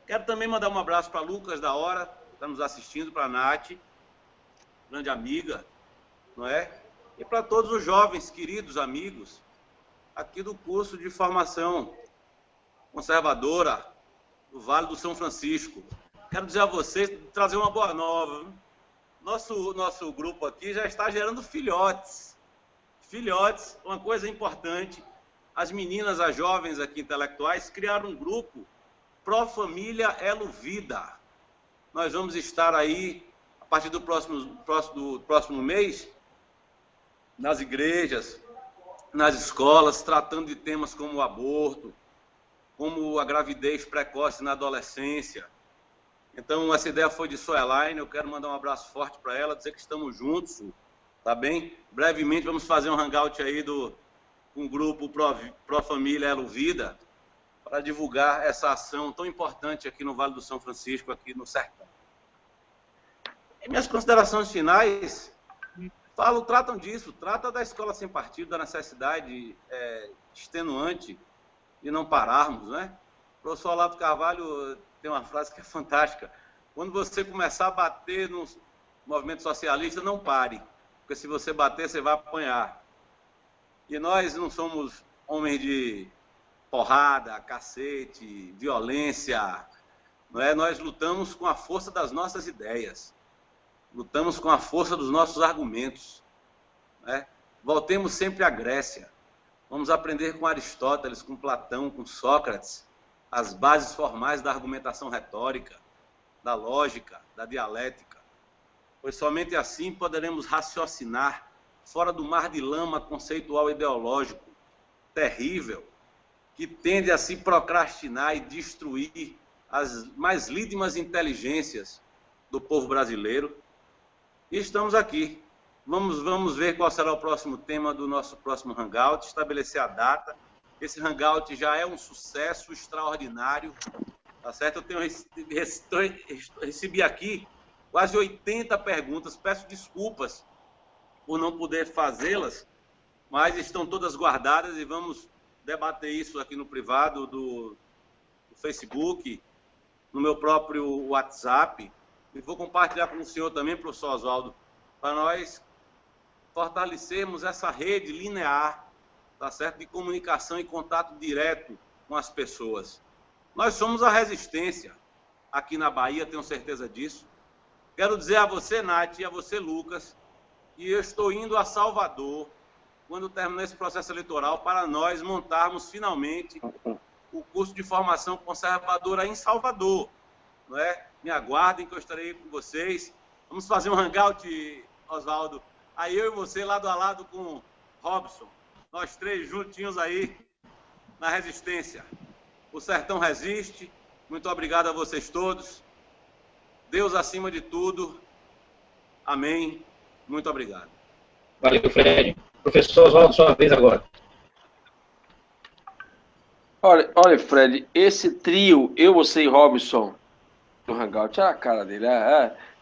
Quero também mandar um abraço para Lucas da Hora, que está nos assistindo, para a Nath, grande amiga, não é? E para todos os jovens, queridos amigos, aqui do curso de formação conservadora, do Vale do São Francisco. Quero dizer a vocês, trazer uma boa nova. Nosso grupo aqui já está gerando filhotes. Filhotes, uma coisa importante. As meninas, as jovens aqui intelectuais, criaram um grupo Pro Família Elo Vida. Nós vamos estar aí, a partir do próximo mês, nas igrejas, nas escolas, tratando de temas como o aborto, como a gravidez precoce na adolescência. Então, essa ideia foi de Suelaine, eu quero mandar um abraço forte para ela, dizer que estamos juntos, tá bem? Brevemente vamos fazer um hangout aí com o grupo Pro Família Elo Vida, para divulgar essa ação tão importante aqui no Vale do São Francisco, aqui no Sertão. E minhas considerações finais, tratam disso, trata da escola sem partido, da necessidade extenuante de não pararmos, né? O professor Olavo Carvalho tem uma frase que é fantástica. Quando você começar a bater no movimento socialista, não pare, porque se você bater, você vai apanhar. E nós não somos homens de porrada, cacete, violência, não é? Nós lutamos com a força das nossas ideias, lutamos com a força dos nossos argumentos, né? Voltemos sempre à Grécia. Vamos aprender com Aristóteles, com Platão, com Sócrates, as bases formais da argumentação retórica, da lógica, da dialética, pois somente assim poderemos raciocinar fora do mar de lama conceitual ideológico terrível que tende a se procrastinar e destruir as mais lídimas inteligências do povo brasileiro. E estamos aqui. Vamos ver qual será o próximo tema do nosso próximo Hangout, estabelecer a data. Esse Hangout já é um sucesso extraordinário, tá certo? Recebi aqui quase 80 perguntas, peço desculpas por não poder fazê-las, mas estão todas guardadas e vamos debater isso aqui no privado do Facebook, no meu próprio WhatsApp, e vou compartilhar com o senhor também, professor Oswaldo, para nós fortalecermos essa rede linear, tá certo? De comunicação e contato direto com as pessoas. Nós somos a resistência aqui na Bahia, tenho certeza disso. Quero dizer a você, Nath, e a você, Lucas, que eu estou indo a Salvador quando terminar esse processo eleitoral para nós montarmos finalmente o curso de formação conservadora em Salvador, não é? Me aguardem que eu estarei com vocês. Vamos fazer um hangout, Oswaldo. Aí eu e você lado a lado com Robson, nós três juntinhos aí na resistência. O sertão resiste. Muito obrigado a vocês todos. Deus acima de tudo. Amém. Muito obrigado. Valeu, Fred. Professor Oswaldo, sua vez agora. Olha, Fred, esse trio, eu, você e Robson, no Hangout, olha a cara dele.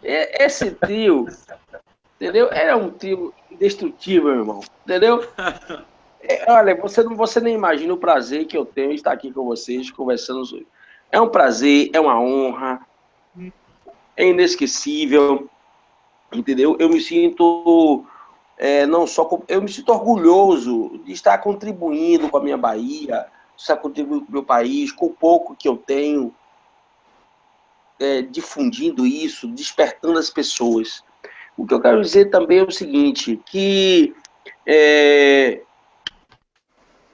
Esse trio, entendeu? Era um trio indestrutível, meu irmão. Entendeu? Olha, você nem imagina o prazer que eu tenho de estar aqui com vocês, conversando sobre. É um prazer, é uma honra, é inesquecível, entendeu? Eu me sinto, eu me sinto orgulhoso de estar contribuindo com a minha Bahia, de estar contribuindo com o meu país, com o pouco que eu tenho, difundindo isso, despertando as pessoas. O que eu quero dizer também é o seguinte, que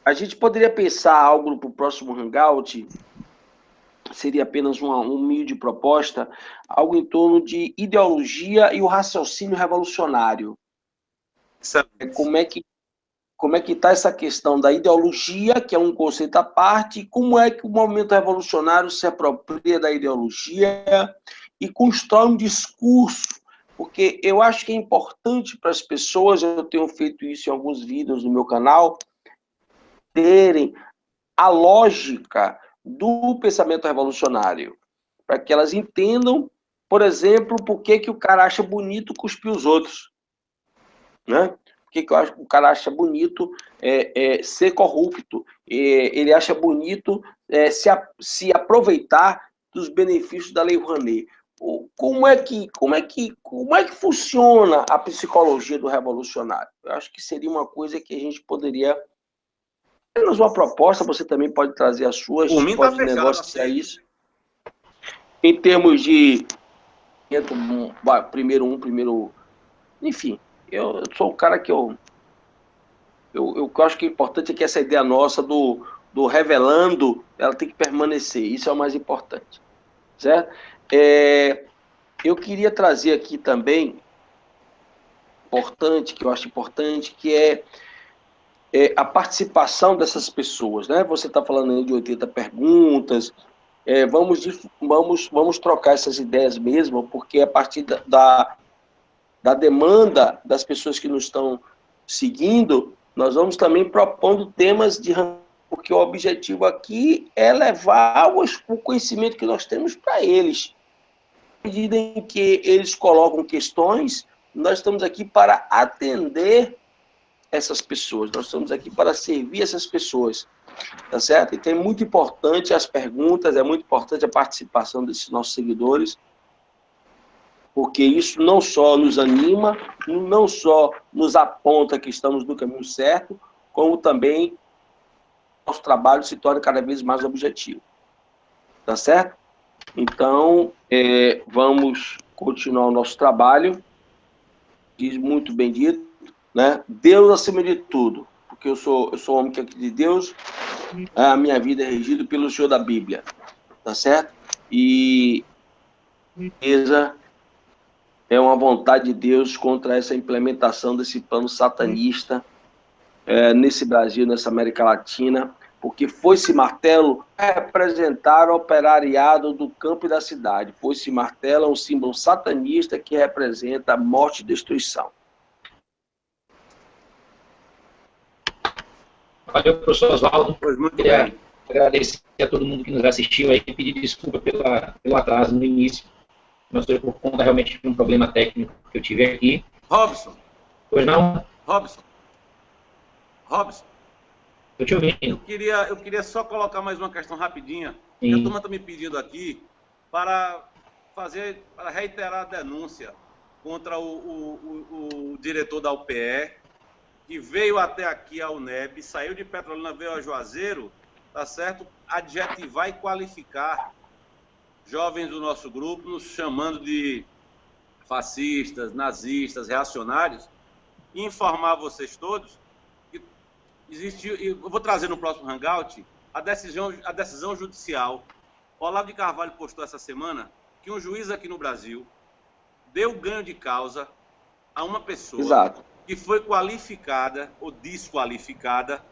a gente poderia pensar algo para o próximo Hangout, seria apenas uma humilde proposta, algo em torno de ideologia e o raciocínio revolucionário. Como é que está essa questão da ideologia, que é um conceito à parte, e como é que o movimento revolucionário se apropria da ideologia e constrói um discurso, porque eu acho que é importante para as pessoas, eu tenho feito isso em alguns vídeos no meu canal, terem a lógica do pensamento revolucionário, para que elas entendam, por exemplo, por que o cara acha bonito cuspir os outros, né? Por que o cara acha bonito ser corrupto, ele acha bonito se aproveitar dos benefícios da Lei Rouanet. Como é que funciona a psicologia do revolucionário? Eu acho que seria uma coisa que a gente poderia, apenas uma proposta, você também pode trazer as suas, pode negociar isso. Em termos de primeiro, enfim, eu sou um cara que eu acho que o importante é que essa ideia nossa do revelando, ela tem que permanecer, isso é o mais importante, certo? Eu queria trazer aqui também, que eu acho importante, que é a participação dessas pessoas, né? Você está falando aí de 80 perguntas, vamos trocar essas ideias mesmo, porque a partir da demanda das pessoas que nos estão seguindo, nós vamos também propondo temas porque o objetivo aqui é levar o conhecimento que nós temos para eles. À medida em que eles colocam questões, nós estamos aqui para atender essas pessoas, nós estamos aqui para servir essas pessoas, tá certo? Então é muito importante as perguntas, é muito importante a participação desses nossos seguidores, porque isso não só nos anima, não só nos aponta que estamos no caminho certo, como também nosso trabalho se torna cada vez mais objetivo, tá certo? Então, vamos continuar o nosso trabalho, diz muito bem dito, né? Deus acima de tudo, porque eu sou homem que é de Deus, a minha vida é regida pelo Senhor da Bíblia, tá certo? E essa é uma vontade de Deus contra essa implementação desse plano satanista nesse Brasil, nessa América Latina, porque foi-se martelo representar o operariado do campo e da cidade. Foi-se martelo é um símbolo satanista que representa morte e destruição. Valeu, professor Oswaldo. Pois muito Queria bem. agradecer a todo mundo que nos assistiu aí e pedir desculpa pelo atraso no início. Não foi por conta realmente de um problema técnico que eu tive aqui. Robson. Pois não? Robson. Estou te ouvindo. Eu queria só colocar mais uma questão rapidinha. Que a turma está me pedindo aqui para reiterar a denúncia contra o diretor da UPE, que veio até aqui a UNEB, saiu de Petrolina, veio a Juazeiro, tá certo? Adjetivar e qualificar jovens do nosso grupo, nos chamando de fascistas, nazistas, reacionários, e informar vocês todos que existe, eu vou trazer no próximo Hangout, a decisão judicial. O Olavo de Carvalho postou essa semana que um juiz aqui no Brasil deu ganho de causa a uma pessoa Exato. que foi qualificada ou desqualificada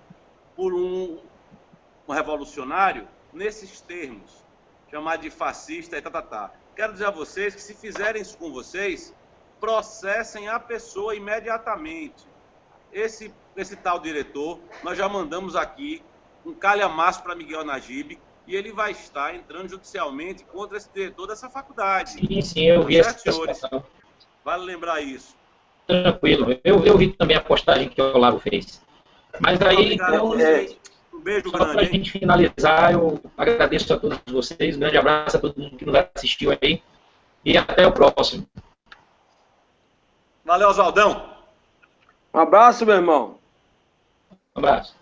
por um revolucionário nesses termos, chamado de fascista e tatatá. Quero dizer a vocês que, se fizerem isso com vocês, processem a pessoa imediatamente. Esse tal diretor, nós já mandamos aqui um calhamaço para Miguel Najib, e ele vai estar entrando judicialmente contra esse diretor dessa faculdade. Sim, eu vi essa situação. Vale lembrar isso. Tranquilo. Eu vi também a postagem que o Olavo fez. Mas aí, então, um beijo só grande. para a gente finalizar, eu agradeço a todos vocês. Um grande abraço a todo mundo que nos assistiu aí. E até o próximo. Valeu, Oswaldão. Um abraço, meu irmão. Um abraço.